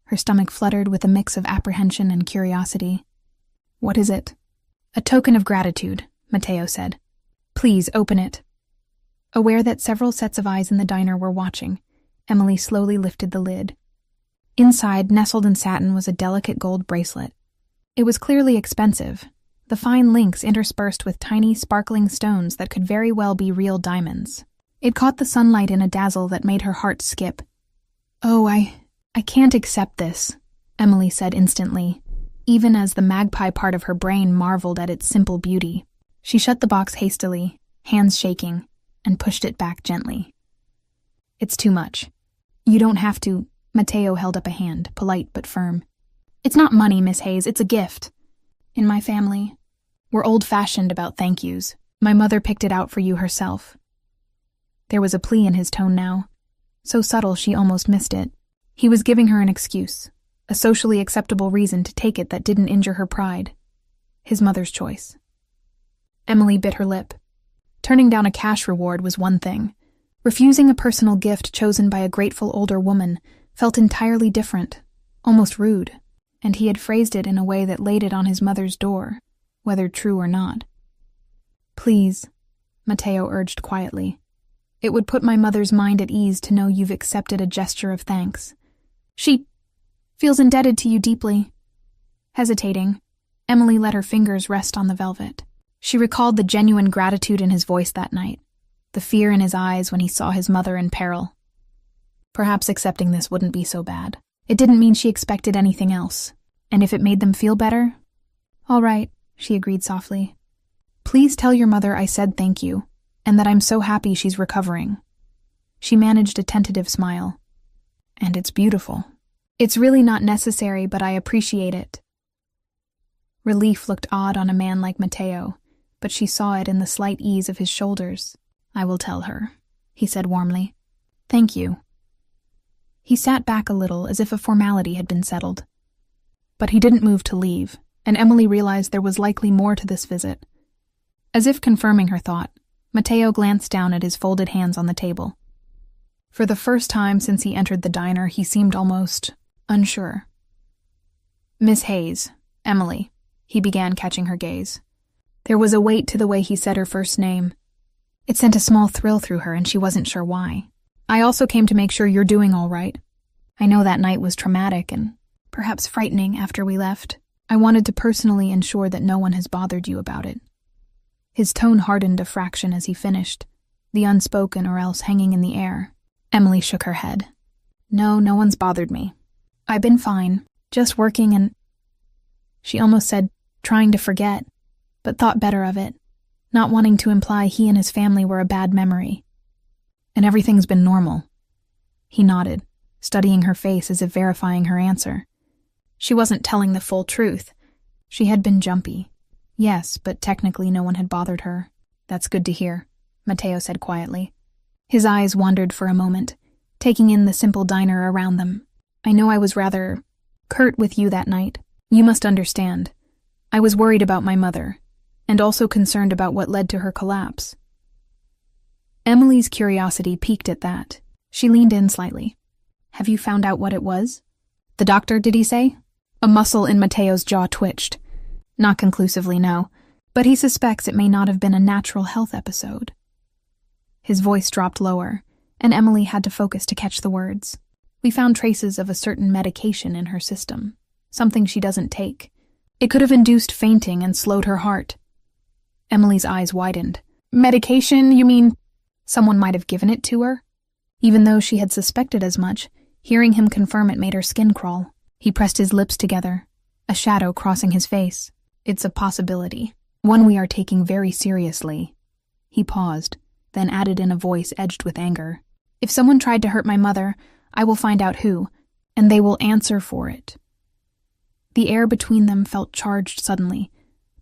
Her stomach fluttered with a mix of apprehension and curiosity. What is it? A token of gratitude, Matteo said. Please open it. Aware that several sets of eyes in the diner were watching, Emily slowly lifted the lid. Inside, nestled in satin, was a delicate gold bracelet. It was clearly expensive, the fine links interspersed with tiny, sparkling stones that could very well be real diamonds. It caught the sunlight in a dazzle that made her heart skip. Oh, I can't accept this, Emily said instantly, even as the magpie part of her brain marveled at its simple beauty. She shut the box hastily, hands shaking, and pushed it back gently. It's too much. You don't have to. Matteo held up a hand, polite but firm. It's not money, Miss Hayes, it's a gift. In my family, we're old-fashioned about thank yous. My mother picked it out for you herself. There was a plea in his tone now, so subtle she almost missed it. He was giving her an excuse, a socially acceptable reason to take it that didn't injure her pride. His mother's choice. Emily bit her lip. Turning down a cash reward was one thing. Refusing a personal gift chosen by a grateful older woman felt entirely different, almost rude, and he had phrased it in a way that laid it on his mother's door, whether true or not. Please, Matteo urged quietly. It would put my mother's mind at ease to know you've accepted a gesture of thanks. She feels indebted to you deeply. Hesitating, Emily let her fingers rest on the velvet. She recalled the genuine gratitude in his voice that night, the fear in his eyes when he saw his mother in peril. Perhaps accepting this wouldn't be so bad. It didn't mean she expected anything else, and if it made them feel better? All right, she agreed softly. Please tell your mother I said thank you, and that I'm so happy she's recovering. She managed a tentative smile. And it's beautiful. It's really not necessary, but I appreciate it. Relief looked odd on a man like Matteo, but she saw it in the slight ease of his shoulders. I will tell her, he said warmly. Thank you. He sat back a little as if a formality had been settled. But he didn't move to leave, and Emily realized there was likely more to this visit. As if confirming her thought, Matteo glanced down at his folded hands on the table. For the first time since he entered the diner, he seemed almost unsure. Miss Hayes, Emily, he began, catching her gaze. There was a weight to the way he said her first name. It sent a small thrill through her, and she wasn't sure why. I also came to make sure you're doing all right. I know that night was traumatic and perhaps frightening after we left. I wanted to personally ensure that no one has bothered you about it. His tone hardened a fraction as he finished, the unspoken or else hanging in the air. Emily shook her head. No one's bothered me. I've been fine, just working and... She almost said, trying to forget, but thought better of it, not wanting to imply he and his family were a bad memory. And everything's been normal. He nodded, studying her face as if verifying her answer. She wasn't telling the full truth. She had been jumpy. Yes, but technically no one had bothered her. That's good to hear, Matteo said quietly. His eyes wandered for a moment, taking in the simple diner around them. I know I was rather curt with you that night. You must understand. I was worried about my mother, and also concerned about what led to her collapse. Emily's curiosity piqued at that. She leaned in slightly. Have you found out what it was? The doctor, did he say? A muscle in Matteo's jaw twitched. Not conclusively, no, but he suspects it may not have been a natural health episode. His voice dropped lower, and Emily had to focus to catch the words. We found traces of a certain medication in her system, something she doesn't take. It could have induced fainting and slowed her heart. Emily's eyes widened. Medication, you mean? Someone might have given it to her? Even though she had suspected as much, hearing him confirm it made her skin crawl. He pressed his lips together, a shadow crossing his face. It's a possibility, one we are taking very seriously. He paused, then added in a voice edged with anger. If someone tried to hurt my mother, I will find out who, and they will answer for it. The air between them felt charged suddenly,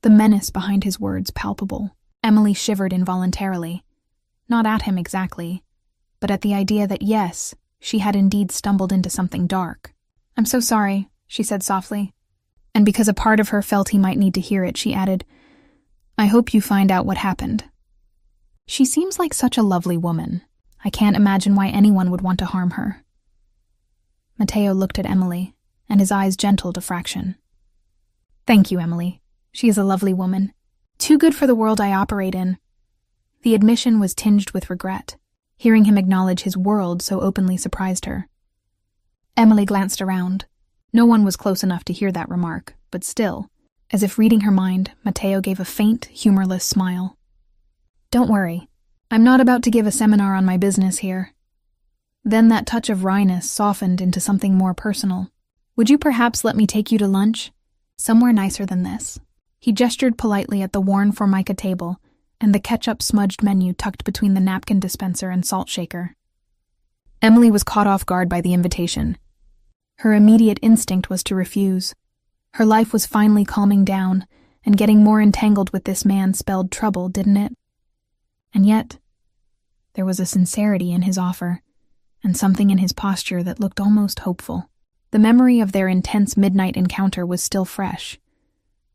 the menace behind his words palpable. Emily shivered involuntarily. Not at him exactly, but at the idea that yes, she had indeed stumbled into something dark. "I'm so sorry," she said softly. And because a part of her felt he might need to hear it, she added, "I hope you find out what happened. She seems like such a lovely woman. I can't imagine why anyone would want to harm her." Matteo looked at Emily, and his eyes gentled a fraction. "Thank you, Emily. She is a lovely woman. Too good for the world I operate in." The admission was tinged with regret. Hearing him acknowledge his world so openly surprised her. Emily glanced around. No one was close enough to hear that remark, but still, as if reading her mind, Matteo gave a faint, humorless smile. "Don't worry. I'm not about to give a seminar on my business here." Then that touch of wryness softened into something more personal. "Would you perhaps let me take you to lunch? Somewhere nicer than this." He gestured politely at the worn Formica table and the ketchup-smudged menu tucked between the napkin dispenser and salt shaker. Emily was caught off guard by the invitation. Her immediate instinct was to refuse. Her life was finally calming down, and getting more entangled with this man spelled trouble, didn't it? And yet, there was a sincerity in his offer, and something in his posture that looked almost hopeful. The memory of their intense midnight encounter was still fresh,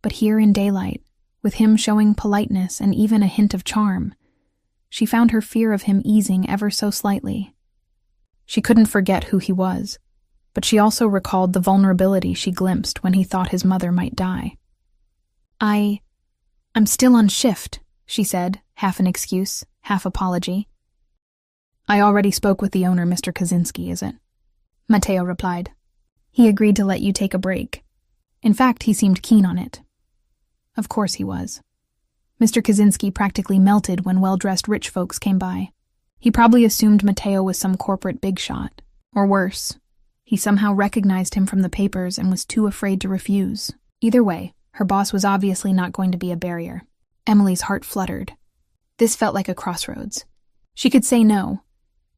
but here in daylight, with him showing politeness and even a hint of charm, she found her fear of him easing ever so slightly. She couldn't forget who he was, but she also recalled the vulnerability she glimpsed when he thought his mother might die. I'm still on shift," she said, half an excuse, half apology. "I already spoke with the owner, Mr. Kaczynski, is it?" Matteo replied. "He agreed to let you take a break. In fact, he seemed keen on it." Of course he was. Mr. Kaczynski practically melted when well-dressed rich folks came by. He probably assumed Matteo was some corporate big shot. Or worse, he somehow recognized him from the papers and was too afraid to refuse. Either way, her boss was obviously not going to be a barrier. Emily's heart fluttered. This felt like a crossroads. She could say no,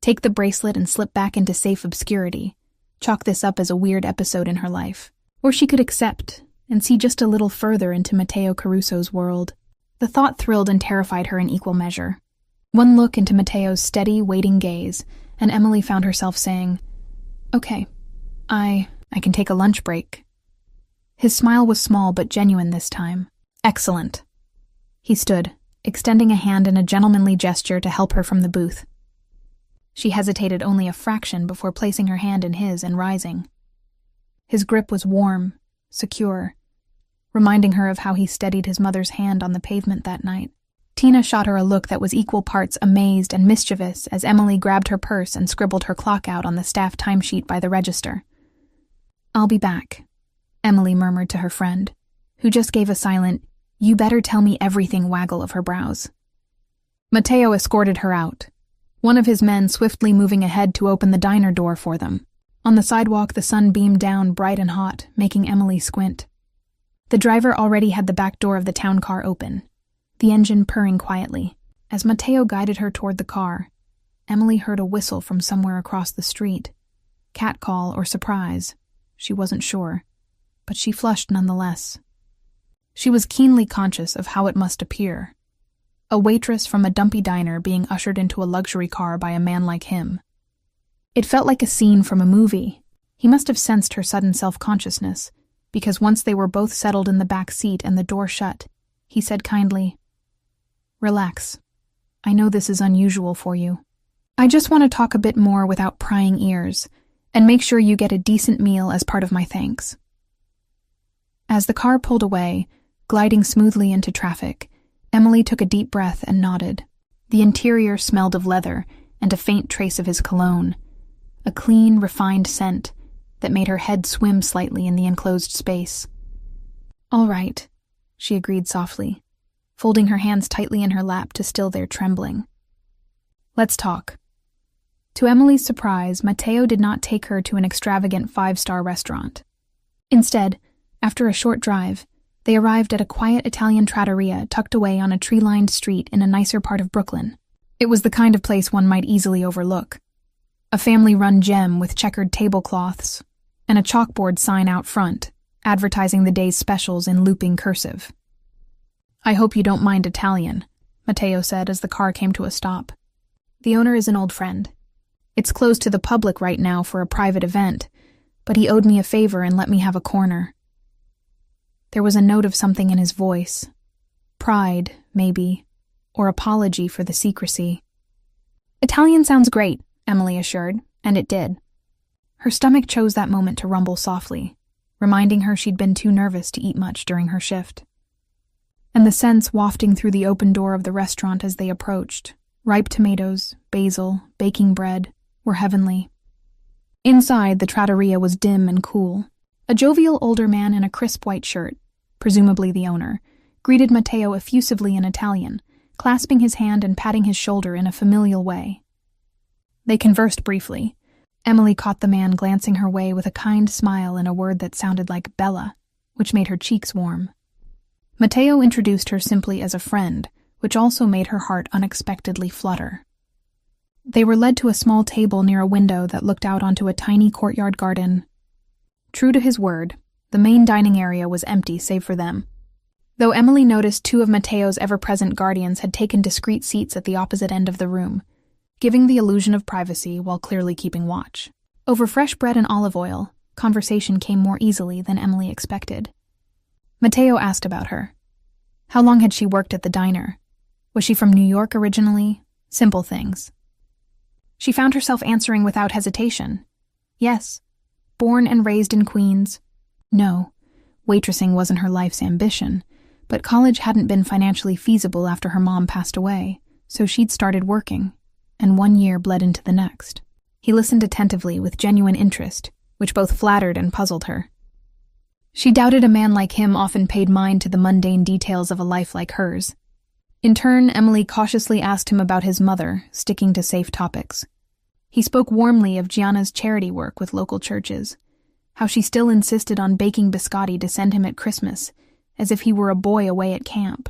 take the bracelet and slip back into safe obscurity, chalk this up as a weird episode in her life. Or she could accept and see just a little further into Matteo Caruso's world. The thought thrilled and terrified her in equal measure. One look into Matteo's steady, waiting gaze, and Emily found herself saying, "Okay, I can take a lunch break." His smile was small but genuine this time. "Excellent." He stood, extending a hand in a gentlemanly gesture to help her from the booth. She hesitated only a fraction before placing her hand in his and rising. His grip was warm, secure, reminding her of how he steadied his mother's hand on the pavement that night. Tina shot her a look that was equal parts amazed and mischievous as Emily grabbed her purse and scribbled her clock out on the staff timesheet by the register. "I'll be back," Emily murmured to her friend, who just gave a silent, "You better tell me everything" waggle of her brows. Matteo escorted her out, one of his men swiftly moving ahead to open the diner door for them. On the sidewalk, the sun beamed down bright and hot, making Emily squint. The driver already had the back door of the town car open, the engine purring quietly. As Matteo guided her toward the car, Emily heard a whistle from somewhere across the street. Catcall or surprise, she wasn't sure, but she flushed nonetheless. She was keenly conscious of how it must appear. A waitress from a dumpy diner being ushered into a luxury car by a man like him. It felt like a scene from a movie. He must have sensed her sudden self-consciousness, because once they were both settled in the back seat and the door shut, he said kindly, "Relax. I know this is unusual for you. I just want to talk a bit more without prying ears, and make sure you get a decent meal as part of my thanks." As the car pulled away, gliding smoothly into traffic, Emily took a deep breath and nodded. The interior smelled of leather and a faint trace of his cologne, a clean, refined scent that made her head swim slightly in the enclosed space. "All right," she agreed softly, folding her hands tightly in her lap to still their trembling. "Let's talk." To Emily's surprise, Matteo did not take her to an extravagant 5-star restaurant. Instead, after a short drive, they arrived at a quiet Italian trattoria tucked away on a tree-lined street in a nicer part of Brooklyn. It was the kind of place one might easily overlook. A family-run gem with checkered tablecloths, and a chalkboard sign out front, advertising the day's specials in looping cursive. I hope you don't mind Italian, Matteo said as the car came to a stop. The owner is an old friend. It's closed to the public right now for a private event, but he owed me a favor and let me have a corner. There was a note of something in his voice. Pride, maybe, or apology for the secrecy. Italian sounds great, Emily assured, and it did. Her stomach chose that moment to rumble softly, reminding her she'd been too nervous to eat much during her shift. And the scents wafting through the open door of the restaurant as they approached, ripe tomatoes, basil, baking bread, were heavenly. Inside, the trattoria was dim and cool. A jovial older man in a crisp white shirt, presumably the owner, greeted Matteo effusively in Italian, clasping his hand and patting his shoulder in a familial way. They conversed briefly. Emily caught the man glancing her way with a kind smile and a word that sounded like Bella, which made her cheeks warm. Matteo introduced her simply as a friend, which also made her heart unexpectedly flutter. They were led to a small table near a window that looked out onto a tiny courtyard garden. True to his word, the main dining area was empty save for them, though Emily noticed two of Matteo's ever-present guardians had taken discreet seats at the opposite end of the room, giving the illusion of privacy while clearly keeping watch. Over fresh bread and olive oil, conversation came more easily than Emily expected. Matteo asked about her. How long had she worked at the diner? Was she from New York originally? Simple things. She found herself answering without hesitation. Yes. Born and raised in Queens. No, waitressing wasn't her life's ambition, but college hadn't been financially feasible after her mom passed away, so she'd started working, and 1 year bled into the next. He listened attentively with genuine interest, which both flattered and puzzled her. She doubted a man like him often paid mind to the mundane details of a life like hers. In turn, Emily cautiously asked him about his mother, sticking to safe topics. He spoke warmly of Gianna's charity work with local churches, how she still insisted on baking biscotti to send him at Christmas, as if he were a boy away at camp.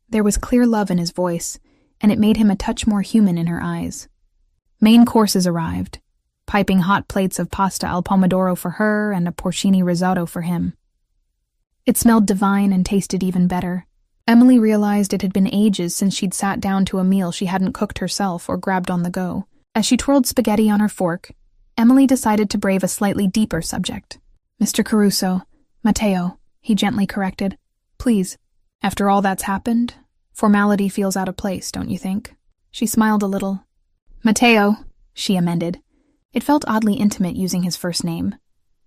There was clear love in his voice, and it made him a touch more human in her eyes. Main courses arrived, piping hot plates of pasta al pomodoro for her and a porcini risotto for him. It smelled divine and tasted even better. Emily realized it had been ages since she'd sat down to a meal she hadn't cooked herself or grabbed on the go. As she twirled spaghetti on her fork, Emily decided to brave a slightly deeper subject. Mr. Caruso, Matteo, he gently corrected. Please, after all that's happened, formality feels out of place, don't you think? She smiled a little. Matteo, she amended. It felt oddly intimate using his first name.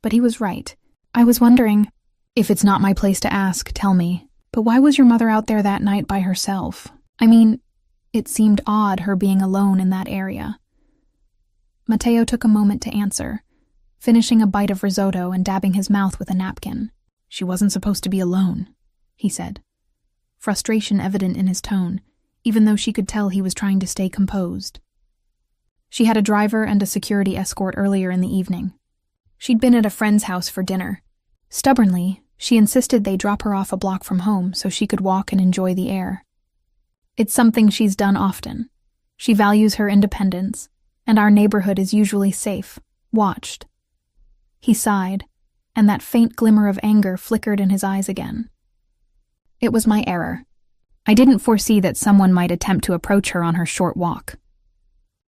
But he was right. I was wondering, if it's not my place to ask, tell me, but why was your mother out there that night by herself? I mean, it seemed odd her being alone in that area. Matteo took a moment to answer, finishing a bite of risotto and dabbing his mouth with a napkin. She wasn't supposed to be alone, he said, frustration evident in his tone, even though she could tell he was trying to stay composed. She had a driver and a security escort earlier in the evening. She'd been at a friend's house for dinner. Stubbornly, she insisted they drop her off a block from home so she could walk and enjoy the air. It's something she's done often. She values her independence, and our neighborhood is usually safe, watched. He sighed, and that faint glimmer of anger flickered in his eyes again. It was my error. I didn't foresee that someone might attempt to approach her on her short walk.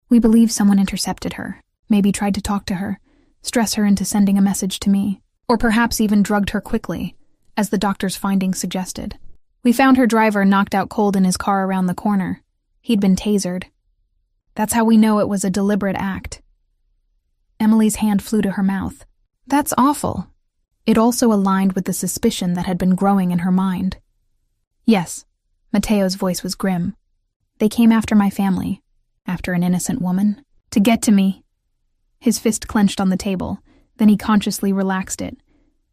We believe someone intercepted her, maybe tried to talk to her, stress her into sending a message to me, or perhaps even drugged her quickly, as the doctor's findings suggested. We found her driver knocked out cold in his car around the corner. He'd been tasered. That's how we know it was a deliberate act. Emily's hand flew to her mouth. That's awful. It also aligned with the suspicion that had been growing in her mind. Yes, Matteo's voice was grim. They came after my family, after an innocent woman, to get to me. His fist clenched on the table, then he consciously relaxed it,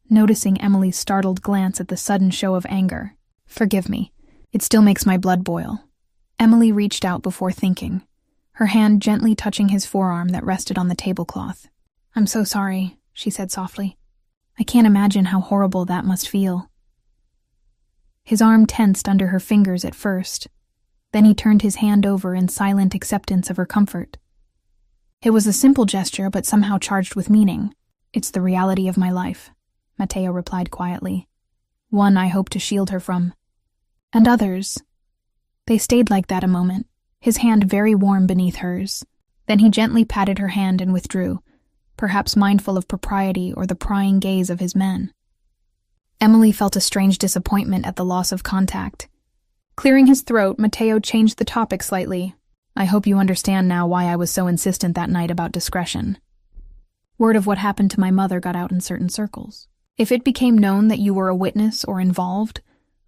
noticing Emily's startled glance at the sudden show of anger. Forgive me. It still makes my blood boil. Emily reached out before thinking, her hand gently touching his forearm that rested on the tablecloth. I'm so sorry, she said softly. I can't imagine how horrible that must feel. His arm tensed under her fingers at first. Then he turned his hand over in silent acceptance of her comfort. It was a simple gesture, but somehow charged with meaning. It's the reality of my life, Matteo replied quietly. One I hope to shield her from. And others. They stayed like that a moment, his hand very warm beneath hers. Then he gently patted her hand and withdrew, perhaps mindful of propriety or the prying gaze of his men. Emily felt a strange disappointment at the loss of contact. Clearing his throat, Mateo changed the topic slightly. I hope you understand now why I was so insistent that night about discretion. Word of what happened to my mother got out in certain circles. If it became known that you were a witness or involved,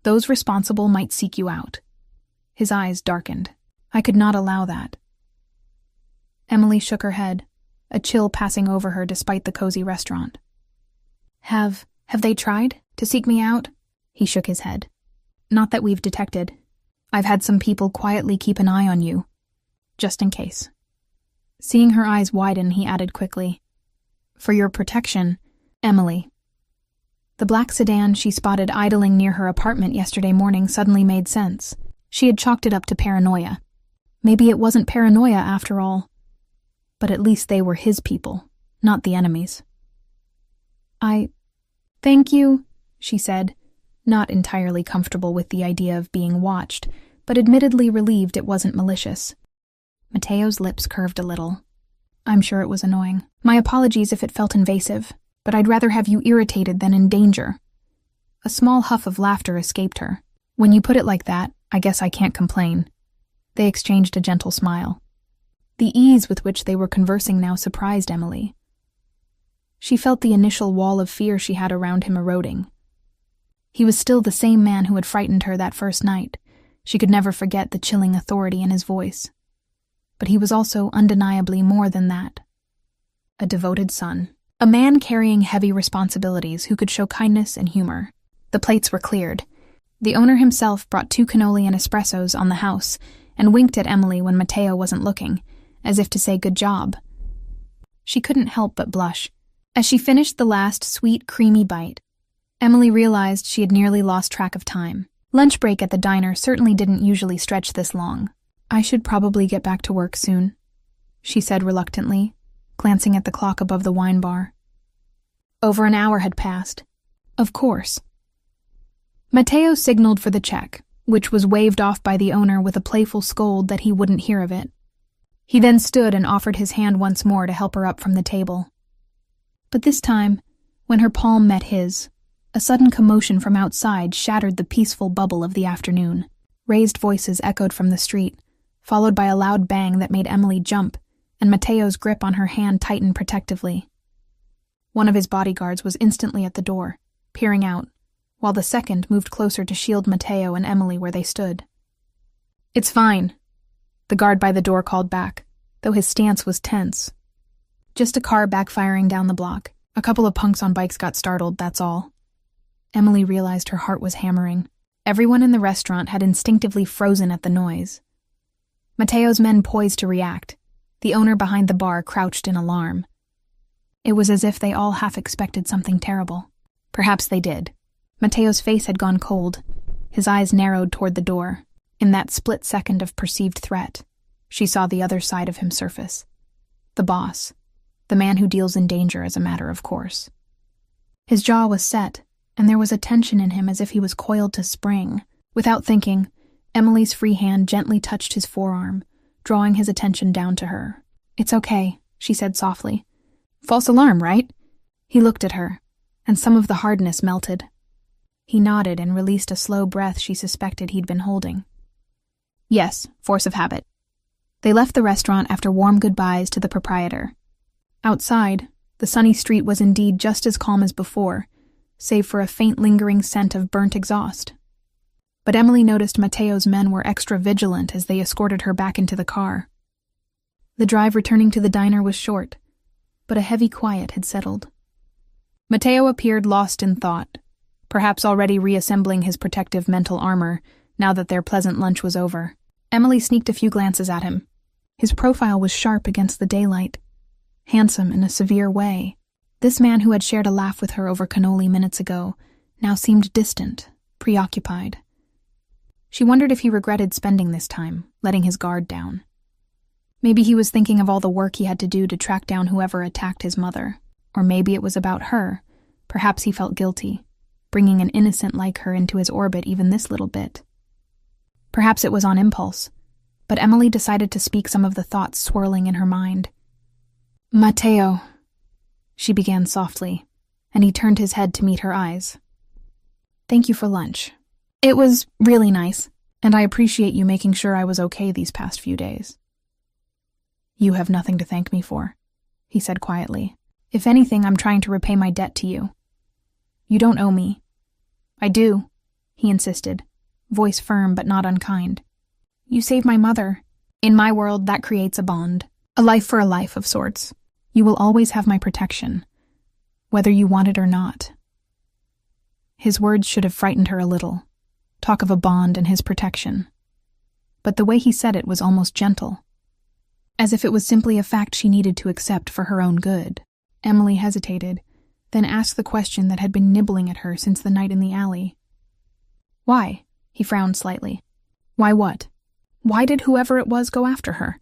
those responsible might seek you out. His eyes darkened. I could not allow that. Emily shook her head, a chill passing over her despite the cozy restaurant. Have they tried to seek me out? He shook his head. Not that we've detected. I've had some people quietly keep an eye on you, just in case. Seeing her eyes widen, he added quickly, for your protection, Emily. The black sedan she spotted idling near her apartment yesterday morning suddenly made sense. She had chalked it up to paranoia. Maybe it wasn't paranoia after all. But at least they were his people, not the enemy's. Thank you, she said, not entirely comfortable with the idea of being watched, but admittedly relieved it wasn't malicious. Mateo's lips curved a little. I'm sure it was annoying. My apologies if it felt invasive, but I'd rather have you irritated than in danger. A small huff of laughter escaped her. When you put it like that, I guess I can't complain. They exchanged a gentle smile. The ease with which they were conversing now surprised Emily. She felt the initial wall of fear she had around him eroding. He was still the same man who had frightened her that first night. She could never forget the chilling authority in his voice. But he was also undeniably more than that. A devoted son. A man carrying heavy responsibilities who could show kindness and humor. The plates were cleared. The owner himself brought 2 cannoli and espressos on the house and winked at Emily when Mateo wasn't looking, as if to say good job. She couldn't help but blush. As she finished the last sweet, creamy bite, Emily realized she had nearly lost track of time. Lunch break at the diner certainly didn't usually stretch this long. I should probably get back to work soon, she said reluctantly, glancing at the clock above the wine bar. Over an hour had passed. Of course. Mateo signaled for the check, which was waved off by the owner with a playful scold that he wouldn't hear of it. He then stood and offered his hand once more to help her up from the table. But this time, when her palm met his, a sudden commotion from outside shattered the peaceful bubble of the afternoon. Raised voices echoed from the street, followed by a loud bang that made Emily jump, and Mateo's grip on her hand tightened protectively. One of his bodyguards was instantly at the door, peering out, while the second moved closer to shield Mateo and Emily where they stood. It's fine, the guard by the door called back, though his stance was tense. Just a car backfiring down the block. A couple of punks on bikes got startled, that's all. Emily realized her heart was hammering. Everyone in the restaurant had instinctively frozen at the noise. Mateo's men poised to react. The owner behind the bar crouched in alarm. It was as if they all half expected something terrible. Perhaps they did. Mateo's face had gone cold. His eyes narrowed toward the door. In that split second of perceived threat, she saw the other side of him surface. The boss. The man who deals in danger as a matter of course. His jaw was set, and there was a tension in him as if he was coiled to spring. Without thinking, Emily's free hand gently touched his forearm, drawing his attention down to her. It's okay, she said softly. False alarm, right? He looked at her, and some of the hardness melted. He nodded and released a slow breath she suspected he'd been holding. Yes, force of habit. They left the restaurant after warm goodbyes to the proprietor. Outside, the sunny street was indeed just as calm as before, save for a faint lingering scent of burnt exhaust. But Emily noticed Mateo's men were extra vigilant as they escorted her back into the car. The drive returning to the diner was short, but a heavy quiet had settled. Mateo appeared lost in thought, perhaps already reassembling his protective mental armor now that their pleasant lunch was over. Emily sneaked a few glances at him. His profile was sharp against the daylight, handsome in a severe way. This man who had shared a laugh with her over cannoli minutes ago now seemed distant, preoccupied. She wondered if he regretted spending this time, letting his guard down. Maybe he was thinking of all the work he had to do to track down whoever attacked his mother. Or maybe it was about her. Perhaps he felt guilty, bringing an innocent like her into his orbit even this little bit. Perhaps it was on impulse, but Emily decided to speak some of the thoughts swirling in her mind. "Matteo," she began softly, and he turned his head to meet her eyes. "Thank you for lunch. It was really nice, and I appreciate you making sure I was okay these past few days." "You have nothing to thank me for," he said quietly. "If anything, I'm trying to repay my debt to you. You don't owe me." "I do," he insisted, voice firm but not unkind. "You saved my mother. In my world, that creates a bond. A life for a life of sorts. You will always have my protection, whether you want it or not." His words should have frightened her a little. Talk of a bond and his protection. But the way he said it was almost gentle, as if it was simply a fact she needed to accept for her own good. Emily hesitated, then asked the question that had been nibbling at her since the night in the alley. "Why?" He frowned slightly. "Why what? Why did whoever it was go after her?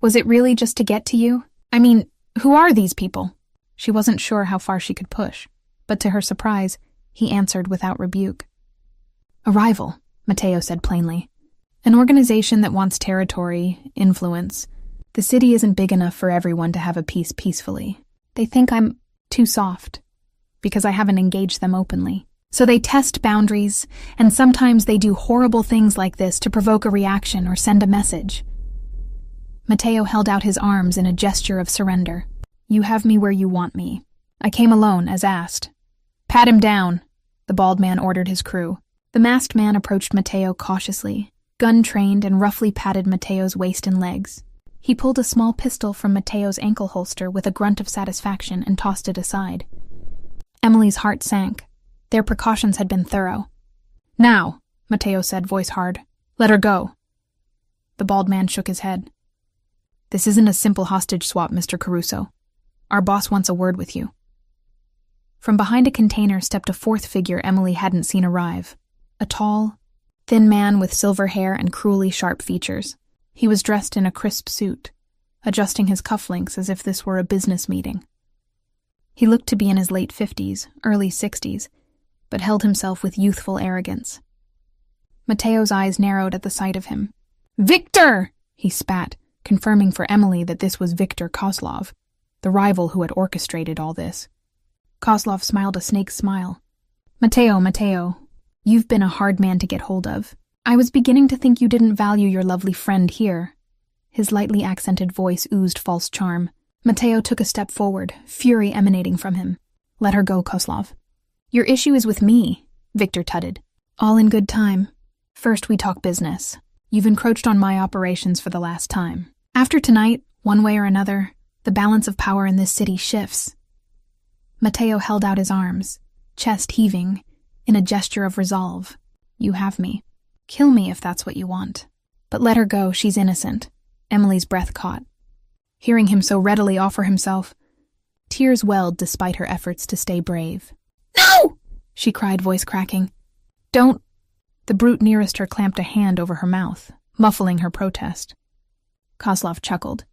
Was it really just to get to you? I mean, who are these people?" She wasn't sure how far she could push, but to her surprise, he answered without rebuke. "A rival," Matteo said plainly. "An organization that wants territory, influence. The city isn't big enough for everyone to have a peace peacefully. They think I'm too soft, because I haven't engaged them openly. So they test boundaries, and sometimes they do horrible things like this to provoke a reaction or send a message." Matteo held out his arms in a gesture of surrender. "You have me where you want me. I came alone, as asked." "Pat him down," the bald man ordered his crew. The masked man approached Matteo cautiously, gun-trained, and roughly patted Matteo's waist and legs. He pulled a small pistol from Matteo's ankle holster with a grunt of satisfaction and tossed it aside. Emily's heart sank. Their precautions had been thorough. "Now," Matteo said, voice hard. "Let her go." The bald man shook his head. "This isn't a simple hostage swap, Mr. Caruso. Our boss wants a word with you." From behind a container stepped a fourth figure Emily hadn't seen arrive. A tall, thin man with silver hair and cruelly sharp features. He was dressed in a crisp suit, adjusting his cufflinks as if this were a business meeting. He looked to be in his late 50s, early 60s, but held himself with youthful arrogance. Matteo's eyes narrowed at the sight of him. "Victor!" he spat, confirming for Emily that this was Victor Kozlov, the rival who had orchestrated all this. Kozlov smiled a snake's smile. Matteo, you've been a hard man to get hold of. I was beginning to think you didn't value your lovely friend here." His lightly accented voice oozed false charm. Matteo took a step forward, fury emanating from him. "Let her go, Kozlov." "Your issue is with me," Victor tutted. "All in good time. First we talk business. You've encroached on my operations for the last time. After tonight, one way or another, the balance of power in this city shifts." Matteo held out his arms, chest heaving, in a gesture of resolve. "You have me. Kill me if that's what you want. But let her go, she's innocent." Emily's breath caught. Hearing him so readily offer himself, tears welled despite her efforts to stay brave. "No!" she cried, voice cracking. "Don't." The brute nearest her clamped a hand over her mouth, muffling her protest. Kozlov chuckled.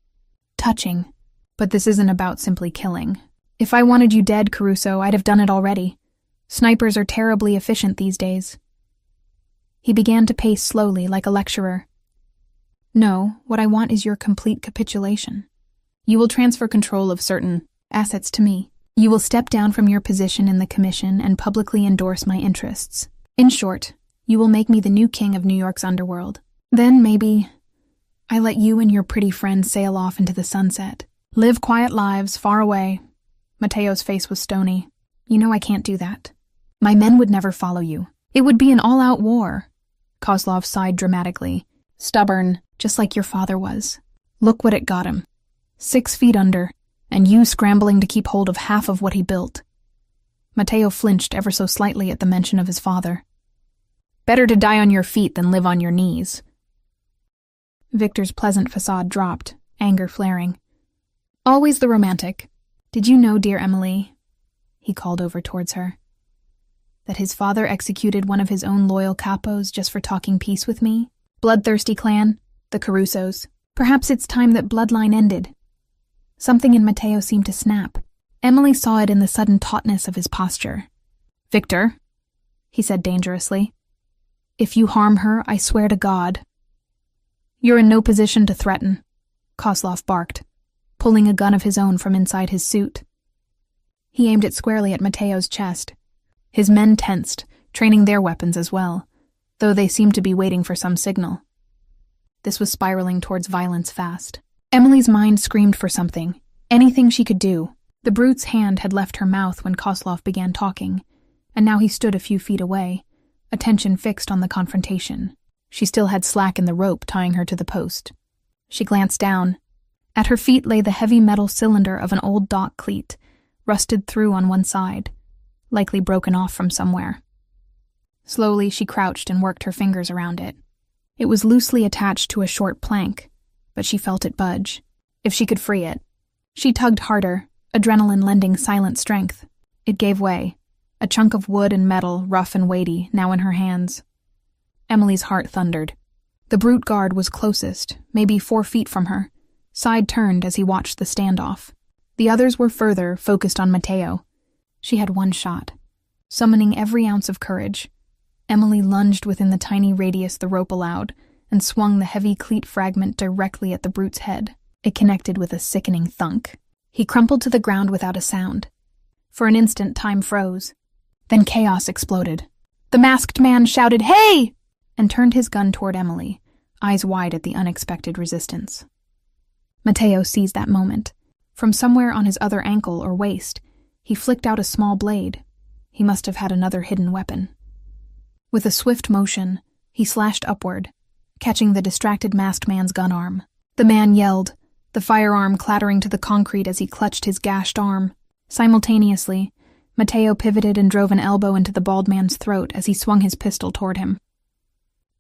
"Touching. But this isn't about simply killing. If I wanted you dead, Caruso, I'd have done it already. Snipers are terribly efficient these days." He began to pace slowly, like a lecturer. "No, what I want is your complete capitulation. You will transfer control of certain assets to me. You will step down from your position in the commission and publicly endorse my interests. In short, you will make me the new king of New York's underworld. Then, maybe, I let you and your pretty friend sail off into the sunset. Live quiet lives, far away." Matteo's face was stony. "You know I can't do that. My men would never follow you. It would be an all-out war." Kozlov sighed dramatically. "Stubborn, just like your father was. Look what it got him. 6 feet under, and you scrambling to keep hold of half of what he built." Matteo flinched ever so slightly at the mention of his father. "Better to die on your feet than live on your knees." Victor's pleasant facade dropped, anger flaring. "Always the romantic. Did you know, dear Emily," he called over towards her, "that his father executed one of his own loyal capos just for talking peace with me? Bloodthirsty clan, the Carusos. Perhaps it's time that bloodline ended." Something in Matteo seemed to snap. Emily saw it in the sudden tautness of his posture. "Victor," he said dangerously. If you harm her, I swear to God. You're in no position to threaten, Kozlov barked, pulling a gun of his own from inside his suit. He aimed it squarely at Mateo's chest. His men tensed, training their weapons as well, though they seemed to be waiting for some signal. This was spiraling towards violence fast. Emily's mind screamed for something, anything she could do. The brute's hand had left her mouth when Kozlov began talking, and now he stood a few feet away, attention fixed on the confrontation. She still had slack in the rope tying her to the post. She glanced down. At her feet lay the heavy metal cylinder of an old dock cleat, rusted through on one side, likely broken off from somewhere. Slowly, she crouched and worked her fingers around it. It was loosely attached to a short plank, but she felt it budge. If she could free it. She tugged harder, adrenaline lending silent strength. It gave way, a chunk of wood and metal, rough and weighty, now in her hands. Emily's heart thundered. The brute guard was closest, maybe 4 feet from her, side-turned as he watched the standoff. The others were further, focused on Mateo. She had one shot. Summoning every ounce of courage, Emily lunged within the tiny radius the rope allowed and swung the heavy cleat fragment directly at the brute's head. It connected with a sickening thunk. He crumpled to the ground without a sound. For an instant, time froze. Then chaos exploded. The masked man shouted, "Hey!" and turned his gun toward Emily, eyes wide at the unexpected resistance. Mateo seized that moment. From somewhere on his other ankle or waist, he flicked out a small blade. He must have had another hidden weapon. With a swift motion, he slashed upward, catching the distracted masked man's gun arm. The man yelled, the firearm clattering to the concrete as he clutched his gashed arm. Simultaneously, Mateo pivoted and drove an elbow into the bald man's throat as he swung his pistol toward him.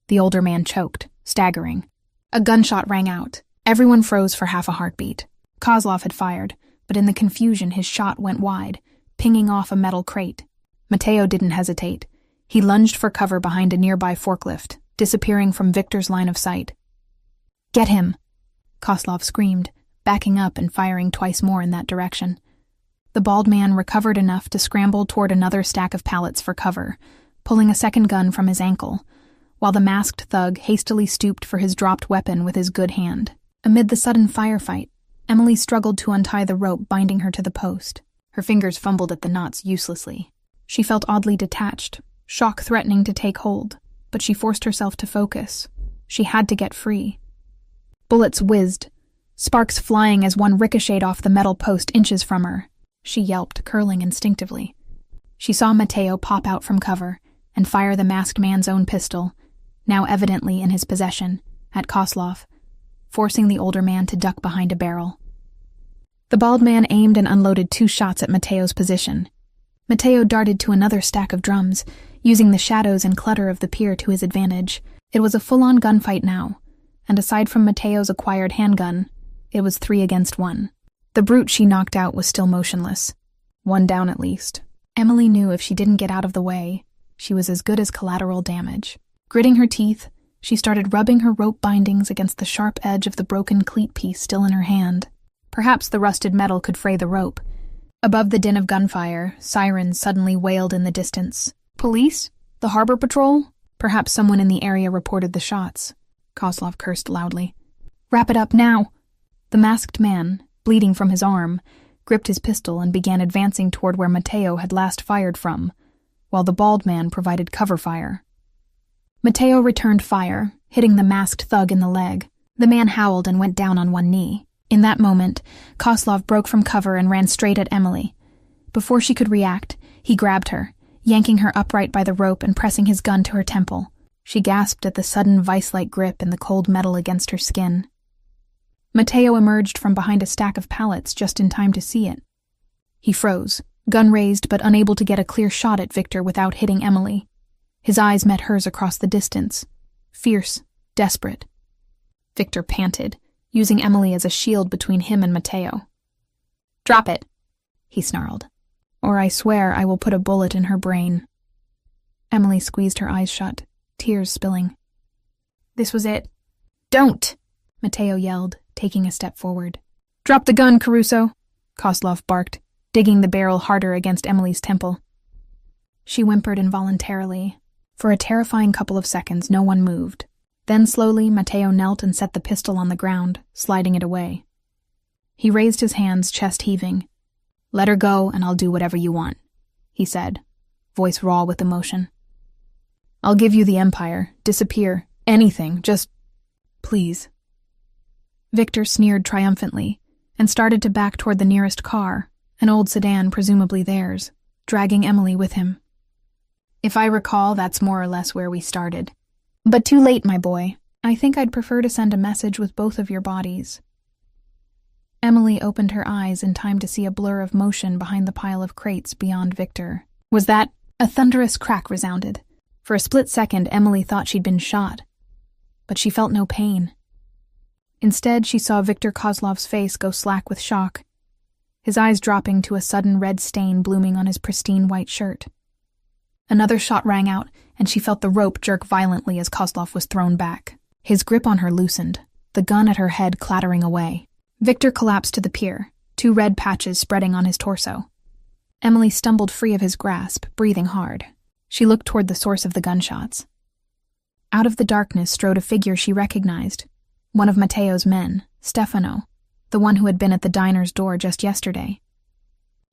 The older man choked, staggering. A gunshot rang out. Everyone froze for half a heartbeat. Kozlov had fired, but in the confusion his shot went wide, pinging off a metal crate. Mateo didn't hesitate. He lunged for cover behind a nearby forklift, disappearing from Victor's line of sight. "Get him!" Kozlov screamed, backing up and firing twice more in that direction. The bald man recovered enough to scramble toward another stack of pallets for cover, pulling a second gun from his ankle, while the masked thug hastily stooped for his dropped weapon with his good hand. Amid the sudden firefight, Emily struggled to untie the rope binding her to the post. Her fingers fumbled at the knots uselessly. She felt oddly detached, shock threatening to take hold, but she forced herself to focus. She had to get free. Bullets whizzed, sparks flying as one ricocheted off the metal post inches from her. She yelped, curling instinctively. She saw Mateo pop out from cover and fire the masked man's own pistol, now evidently in his possession, at Kozlov, forcing the older man to duck behind a barrel. The bald man aimed and unloaded 2 shots at Mateo's position. Mateo darted to another stack of drums, using the shadows and clutter of the pier to his advantage. It was a full-on gunfight now, and aside from Mateo's acquired handgun, it was 3 against 1. The brute she knocked out was still motionless. 1 down at least. Emily knew if she didn't get out of the way, she was as good as collateral damage. Gritting her teeth, she started rubbing her rope bindings against the sharp edge of the broken cleat piece still in her hand. Perhaps the rusted metal could fray the rope. Above the din of gunfire, sirens suddenly wailed in the distance. Police? The harbor patrol? Perhaps someone in the area reported the shots. Kozlov cursed loudly. "Wrap it up now!" The masked man, bleeding from his arm, gripped his pistol and began advancing toward where Mateo had last fired from, while the bald man provided cover fire. Mateo returned fire, hitting the masked thug in the leg. The man howled and went down on one knee. In that moment, Kozlov broke from cover and ran straight at Emily. Before she could react, he grabbed her, yanking her upright by the rope and pressing his gun to her temple. She gasped at the sudden vice-like grip and the cold metal against her skin. Mateo emerged from behind a stack of pallets just in time to see it. He froze, gun raised but unable to get a clear shot at Victor without hitting Emily. His eyes met hers across the distance, fierce, desperate. Victor panted, using Emily as a shield between him and Mateo. "Drop it," he snarled, "or I swear I will put a bullet in her brain." Emily squeezed her eyes shut, tears spilling. This was it. "Don't!" Mateo yelled, taking a step forward. "Drop the gun, Caruso," Kozlov barked, digging the barrel harder against Emily's temple. She whimpered involuntarily, For a terrifying couple of seconds, no one moved. Then slowly, Matteo knelt and set the pistol on the ground, sliding it away. He raised his hands, chest heaving. "Let her go, and I'll do whatever you want," he said, voice raw with emotion. "I'll give you the empire, disappear, anything, just please." Victor sneered triumphantly and started to back toward the nearest car, an old sedan, presumably theirs, dragging Emily with him. "If I recall, that's more or less where we started. But too late, my boy. I think I'd prefer to send a message with both of your bodies." Emily opened her eyes in time to see a blur of motion behind the pile of crates beyond Victor. Was that? A thunderous crack resounded. For a split second, Emily thought she'd been shot. But she felt no pain. Instead, she saw Victor Kozlov's face go slack with shock, his eyes dropping to a sudden red stain blooming on his pristine white shirt. Another shot rang out, and she felt the rope jerk violently as Kozlov was thrown back. His grip on her loosened, the gun at her head clattering away. Victor collapsed to the pier, 2 red patches spreading on his torso. Emily stumbled free of his grasp, breathing hard. She looked toward the source of the gunshots. Out of the darkness strode a figure she recognized, one of Matteo's men, Stefano, the one who had been at the diner's door just yesterday.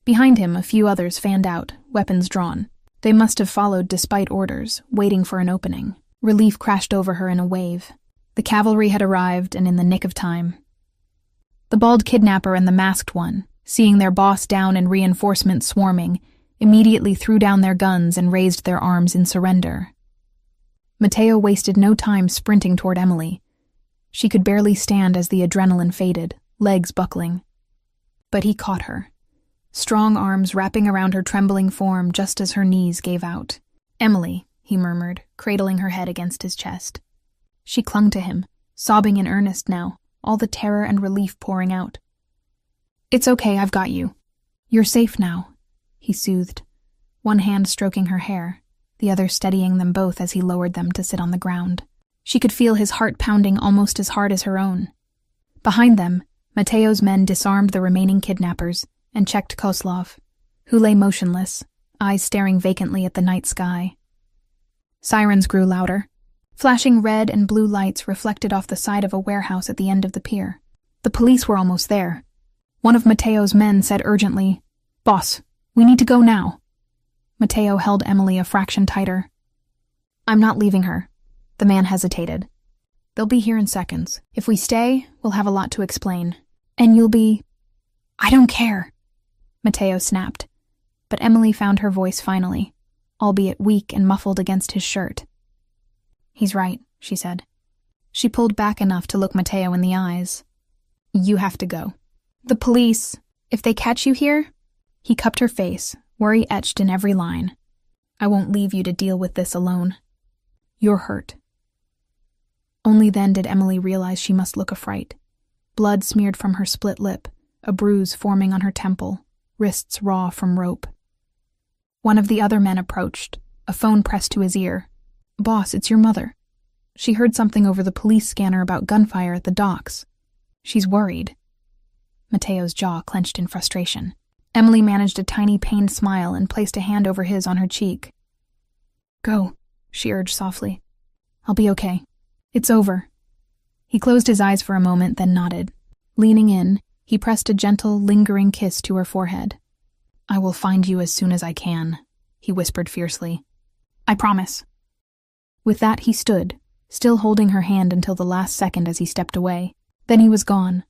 Behind him, a few others fanned out, weapons drawn. They must have followed despite orders, waiting for an opening. Relief crashed over her in a wave. The cavalry had arrived, and in the nick of time. The bald kidnapper and the masked one, seeing their boss down and reinforcements swarming, immediately threw down their guns and raised their arms in surrender. Matteo wasted no time sprinting toward Emily. She could barely stand as the adrenaline faded, legs buckling. But he caught her, strong arms wrapping around her trembling form just as her knees gave out. "Emily," he murmured, cradling her head against his chest. She clung to him, sobbing in earnest now, all the terror and relief pouring out. "It's okay, I've got you. You're safe now," he soothed, one hand stroking her hair, the other steadying them both as he lowered them to sit on the ground. She could feel his heart pounding almost as hard as her own. Behind them, Matteo's men disarmed the remaining kidnappers and checked Kozlov, who lay motionless, eyes staring vacantly at the night sky. Sirens grew louder. Flashing red and blue lights reflected off the side of a warehouse at the end of the pier. The police were almost there. One of Matteo's men said urgently, "Boss, we need to go now." Matteo held Emily a fraction tighter. "I'm not leaving her." The man hesitated. "They'll be here in seconds. If we stay, we'll have a lot to explain. And you'll be—" "I don't care," Matteo snapped. But Emily found her voice finally, albeit weak and muffled against his shirt. "He's right," she said. She pulled back enough to look Matteo in the eyes. "You have to go. The police, if they catch you here—" He cupped her face, worry etched in every line. "I won't leave you to deal with this alone. You're hurt." Only then did Emily realize she must look a fright. Blood smeared from her split lip, a bruise forming on her temple, wrists raw from rope. One of the other men approached, a phone pressed to his ear. "Boss, it's your mother. She heard something over the police scanner about gunfire at the docks. She's worried." Matteo's jaw clenched in frustration. Emily managed a tiny pained smile and placed a hand over his on her cheek. "Go," she urged softly. "I'll be okay. It's over." He closed his eyes for a moment, then nodded. Leaning in, he pressed a gentle, lingering kiss to her forehead. "I will find you as soon as I can," he whispered fiercely. "I promise." With that, he stood, still holding her hand until the last second as he stepped away. Then he was gone,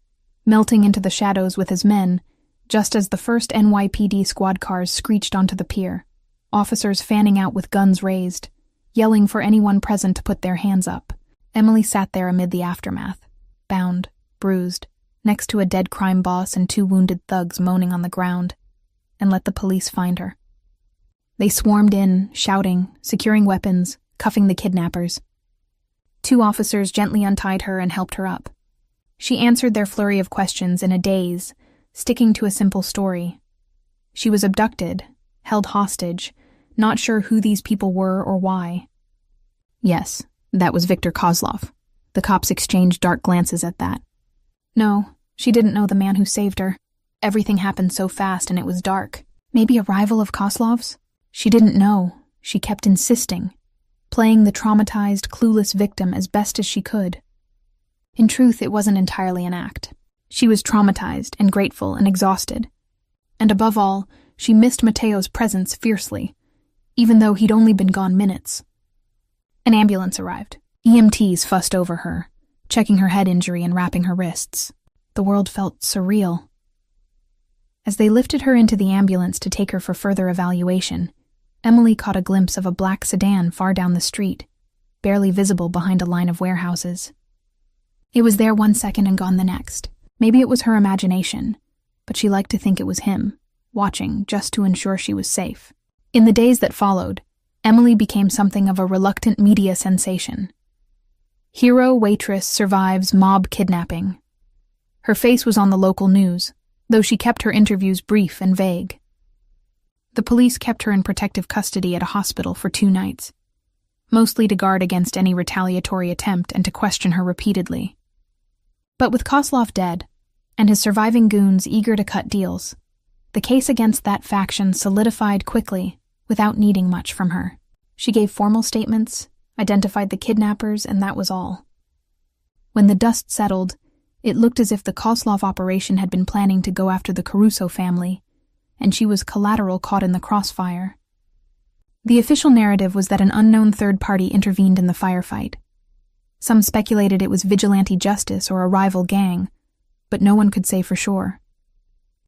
melting into the shadows with his men, just as the first NYPD squad cars screeched onto the pier, officers fanning out with guns raised, yelling for anyone present to put their hands up. Emily sat there amid the aftermath, bound, bruised, next to a dead crime boss and 2 wounded thugs moaning on the ground, and let the police find her. They swarmed in, shouting, securing weapons, cuffing the kidnappers. 2 officers gently untied her and helped her up. She answered their flurry of questions in a daze, sticking to a simple story. She was abducted, held hostage, not sure who these people were or why. Yes, that was Victor Kozlov. The cops exchanged dark glances at that. No, she didn't know the man who saved her. Everything happened so fast and it was dark. Maybe a rival of Kozlov's? She didn't know. She kept insisting. playing the traumatized, clueless victim as best as she could. In truth, it wasn't entirely an act. She was traumatized and grateful and exhausted. And above all, she missed Mateo's presence fiercely, even though he'd only been gone minutes. An ambulance arrived. EMTs fussed over her, checking her head injury and wrapping her wrists. The world felt surreal. As they lifted her into the ambulance to take her for further evaluation, Emily caught a glimpse of a black sedan far down the street, barely visible behind a line of warehouses. It was there one second and gone the next. Maybe it was her imagination, but she liked to think it was him, watching just to ensure she was safe. In the days that followed, Emily became something of a reluctant media sensation. Hero waitress survives mob kidnapping. Her face was on the local news, though she kept her interviews brief and vague. The police kept her in protective custody at a hospital for 2 nights, mostly to guard against any retaliatory attempt and to question her repeatedly. But with Kozlov dead, and his surviving goons eager to cut deals, the case against that faction solidified quickly, without needing much from her. She gave formal statements, identified the kidnappers, and that was all. When the dust settled, it looked as if the Kozlov operation had been planning to go after the Caruso family, and she was collateral caught in the crossfire. The official narrative was that an unknown third party intervened in the firefight. Some speculated it was vigilante justice or a rival gang, but no one could say for sure.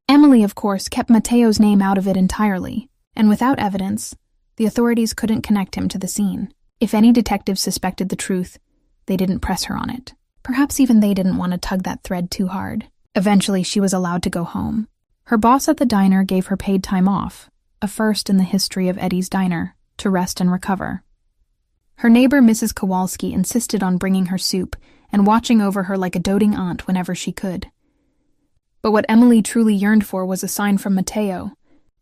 Emily, of course, kept Mateo's name out of it entirely, and without evidence, the authorities couldn't connect him to the scene. If any detectives suspected the truth, they didn't press her on it. Perhaps even they didn't want to tug that thread too hard. Eventually, she was allowed to go home. Her boss at the diner gave her paid time off, a first in the history of Eddie's Diner, to rest and recover. Her neighbor, Mrs. Kowalski, insisted on bringing her soup and watching over her like a doting aunt whenever she could. But what Emily truly yearned for was a sign from Mateo.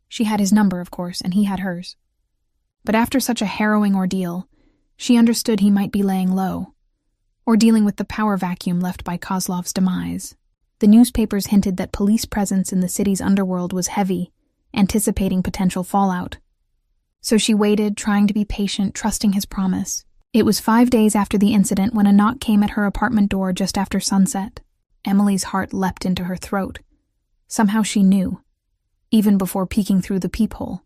She had his number, of course, and he had hers. But after such a harrowing ordeal, she understood he might be laying low, or dealing with the power vacuum left by Kozlov's demise. The newspapers hinted that police presence in the city's underworld was heavy, anticipating potential fallout. So she waited, trying to be patient, trusting his promise. It was 5 days after the incident when a knock came at her apartment door just after sunset. Emily's heart leapt into her throat. Somehow she knew, even before peeking through the peephole.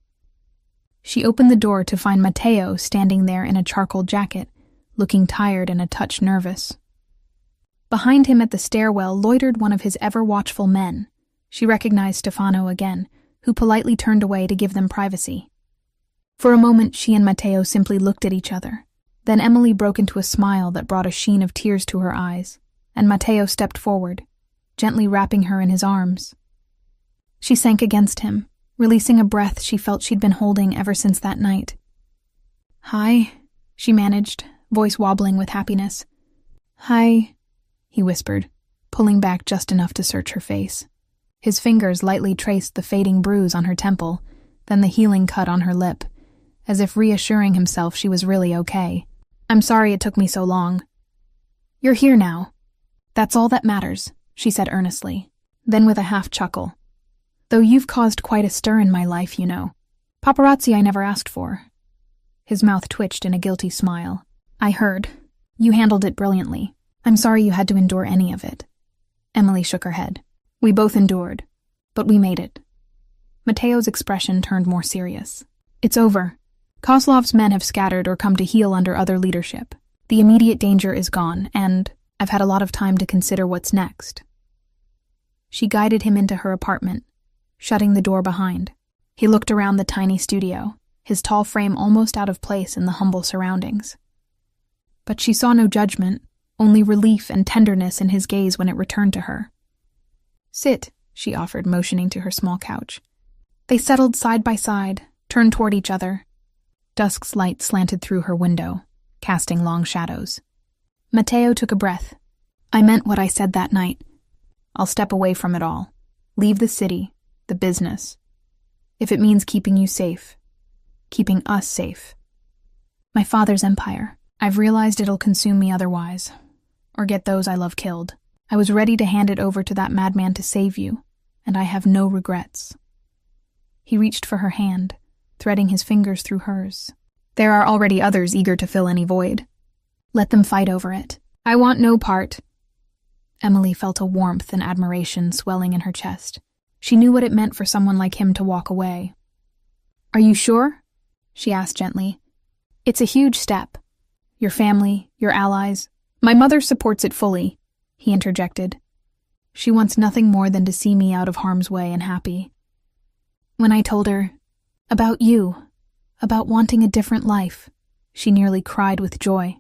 She opened the door to find Mateo standing there in a charcoal jacket, looking tired and a touch nervous. Behind him at the stairwell loitered one of his ever-watchful men. She recognized Stefano again, who politely turned away to give them privacy. For a moment, she and Mateo simply looked at each other. Then Emily broke into a smile that brought a sheen of tears to her eyes, and Mateo stepped forward, gently wrapping her in his arms. She sank against him, releasing a breath she felt she'd been holding ever since that night. "Hi," she managed, voice wobbling with happiness. "Hi," he whispered, pulling back just enough to search her face. His fingers lightly traced the fading bruise on her temple, then the healing cut on her lip, as if reassuring himself she was really okay. "I'm sorry it took me so long." "You're here now. That's all that matters," she said earnestly, then with a half-chuckle. "Though you've caused quite a stir in my life, you know. Paparazzi I never asked for." His mouth twitched in a guilty smile. "I heard. You handled it brilliantly. I'm sorry you had to endure any of it." Emily shook her head. "We both endured, but we made it." Mateo's expression turned more serious. "It's over. Kozlov's men have scattered or come to heel under other leadership. The immediate danger is gone, and I've had a lot of time to consider what's next." She guided him into her apartment, shutting the door behind. He looked around the tiny studio, his tall frame almost out of place in the humble surroundings. But she saw no judgment, only relief and tenderness in his gaze when it returned to her. "Sit," she offered, motioning to her small couch. They settled side by side, turned toward each other. Dusk's light slanted through her window, casting long shadows. Mateo took a breath. "I meant what I said that night. I'll step away from it all. Leave the city, the business. If it means keeping you safe. Keeping us safe. My father's empire. I've realized it'll consume me otherwise. Or get those I love killed. I was ready to hand it over to that madman to save you, and I have no regrets." He reached for her hand, threading his fingers through hers. There are already others eager to fill any void. Let them fight over it. I want no part. Emily felt a warmth and admiration swelling in her chest. She knew what it meant for someone like him to walk away. Are you sure? She asked gently. It's a huge step. Your family, your allies. My mother supports it fully, he interjected. She wants nothing more than to see me out of harm's way and happy. When I told her about you, about wanting a different life, she nearly cried with joy.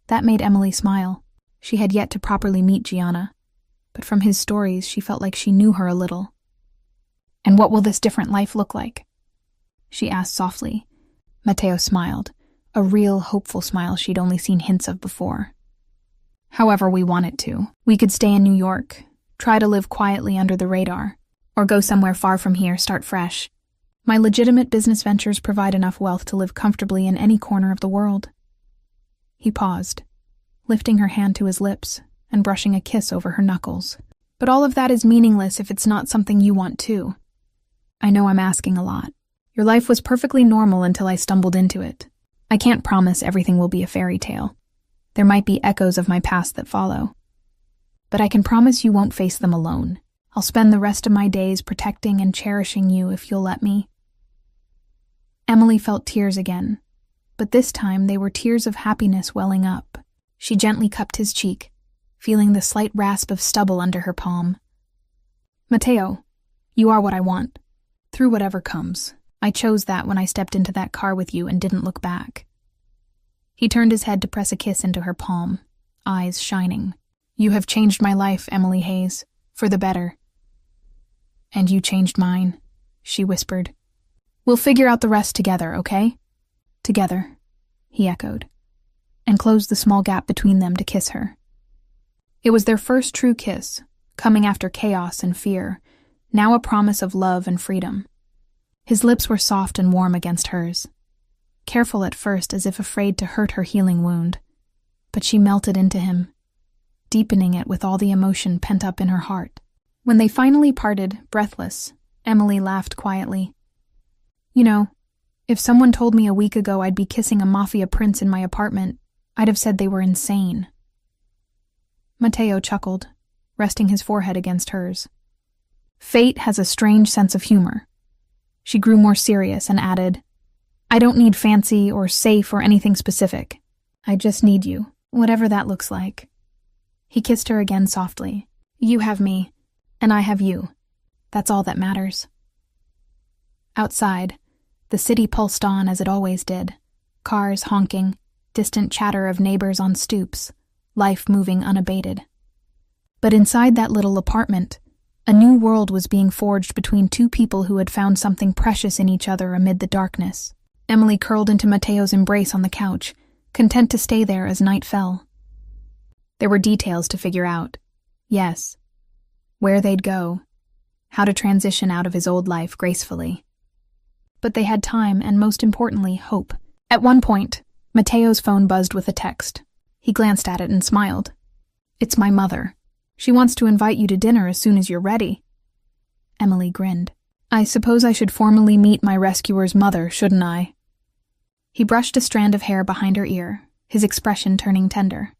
That made Emily smile. She had yet to properly meet Gianna, but from his stories she felt like she knew her a little. And what will this different life look like? She asked softly. Matteo smiled, a real hopeful smile she'd only seen hints of before. However we want it to. We could stay in New York, try to live quietly under the radar, or go somewhere far from here, start fresh. My legitimate business ventures provide enough wealth to live comfortably in any corner of the world. He paused, lifting her hand to his lips and brushing a kiss over her knuckles. But all of that is meaningless if it's not something you want too. I know I'm asking a lot. Your life was perfectly normal until I stumbled into it. I can't promise everything will be a fairy tale. There might be echoes of my past that follow. But I can promise you won't face them alone. I'll spend the rest of my days protecting and cherishing you if you'll let me. Emily felt tears again, but this time they were tears of happiness welling up. She gently cupped his cheek, feeling the slight rasp of stubble under her palm. Matteo, you are what I want. Through whatever comes. I chose that when I stepped into that car with you and didn't look back. He turned his head to press a kiss into her palm, eyes shining. You have changed my life, Emily Hayes, for the better. And you changed mine, she whispered. We'll figure out the rest together, okay? Together, he echoed, and closed the small gap between them to kiss her. It was their first true kiss, coming after chaos and fear, now a promise of love and freedom. His lips were soft and warm against hers, careful at first as if afraid to hurt her healing wound, but she melted into him, deepening it with all the emotion pent up in her heart. When they finally parted, breathless, Emily laughed quietly. You know, if someone told me a week ago I'd be kissing a Mafia prince in my apartment, I'd have said they were insane. Matteo chuckled, resting his forehead against hers. Fate has a strange sense of humor. She grew more serious and added, I don't need fancy or safe or anything specific. I just need you, whatever that looks like. He kissed her again softly. You have me, and I have you. That's all that matters. Outside, the city pulsed on as it always did. Cars honking, distant chatter of neighbors on stoops, life moving unabated. But inside that little apartment, a new world was being forged between two people who had found something precious in each other amid the darkness. Emily curled into Matteo's embrace on the couch, content to stay there as night fell. There were details to figure out. Yes. Where they'd go. How to transition out of his old life gracefully. But they had time and, most importantly, hope. At one point, Matteo's phone buzzed with a text. He glanced at it and smiled. It's my mother. She wants to invite you to dinner as soon as you're ready. Emily grinned. I suppose I should formally meet my rescuer's mother, shouldn't I? He brushed a strand of hair behind her ear, his expression turning tender.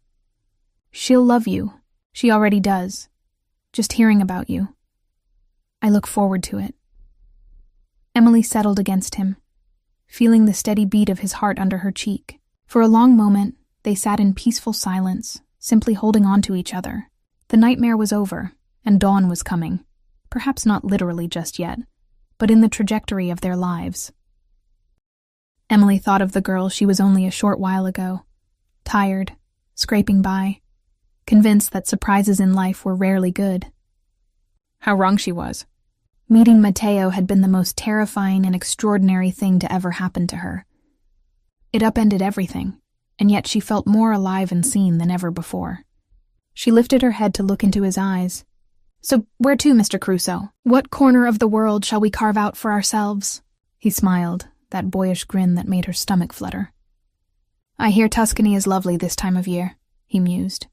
She'll love you. She already does. Just hearing about you. I look forward to it. Emily settled against him, feeling the steady beat of his heart under her cheek. For a long moment, they sat in peaceful silence, simply holding on to each other. The nightmare was over, and dawn was coming. Perhaps not literally just yet, but in the trajectory of their lives. Emily thought of the girl she was only a short while ago, tired, scraping by, convinced that surprises in life were rarely good. How wrong she was. Meeting Matteo had been the most terrifying and extraordinary thing to ever happen to her. It upended everything, and yet she felt more alive and seen than ever before. She lifted her head to look into his eyes. So where to, Mr. Crusoe? What corner of the world shall we carve out for ourselves? He smiled, that boyish grin that made her stomach flutter. I hear Tuscany is lovely this time of year, he mused.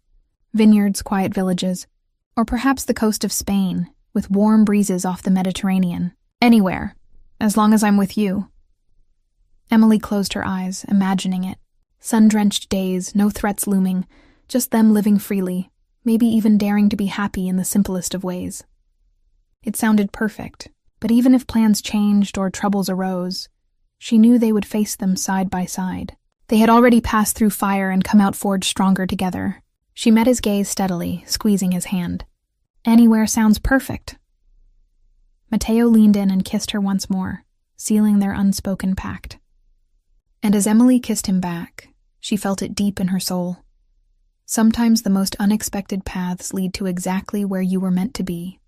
Vineyards, quiet villages, or perhaps the coast of Spain, with warm breezes off the Mediterranean. Anywhere, as long as I'm with you. Emily closed her eyes, imagining it. Sun-drenched days, no threats looming, just them living freely, maybe even daring to be happy in the simplest of ways. It sounded perfect, but even if plans changed or troubles arose, she knew they would face them side by side. They had already passed through fire and come out forged stronger together. She met his gaze steadily, squeezing his hand. Anywhere sounds perfect. Mateo leaned in and kissed her once more, sealing their unspoken pact. And as Emily kissed him back, she felt it deep in her soul. Sometimes the most unexpected paths lead to exactly where you were meant to be.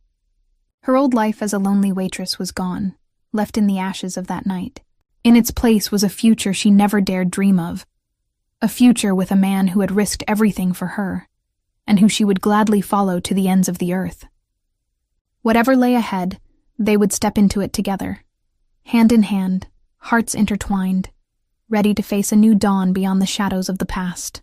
Her old life as a lonely waitress was gone, left in the ashes of that night. In its place was a future she never dared dream of. A future with a man who had risked everything for her, and who she would gladly follow to the ends of the earth. Whatever lay ahead, they would step into it together, hand in hand, hearts intertwined, ready to face a new dawn beyond the shadows of the past.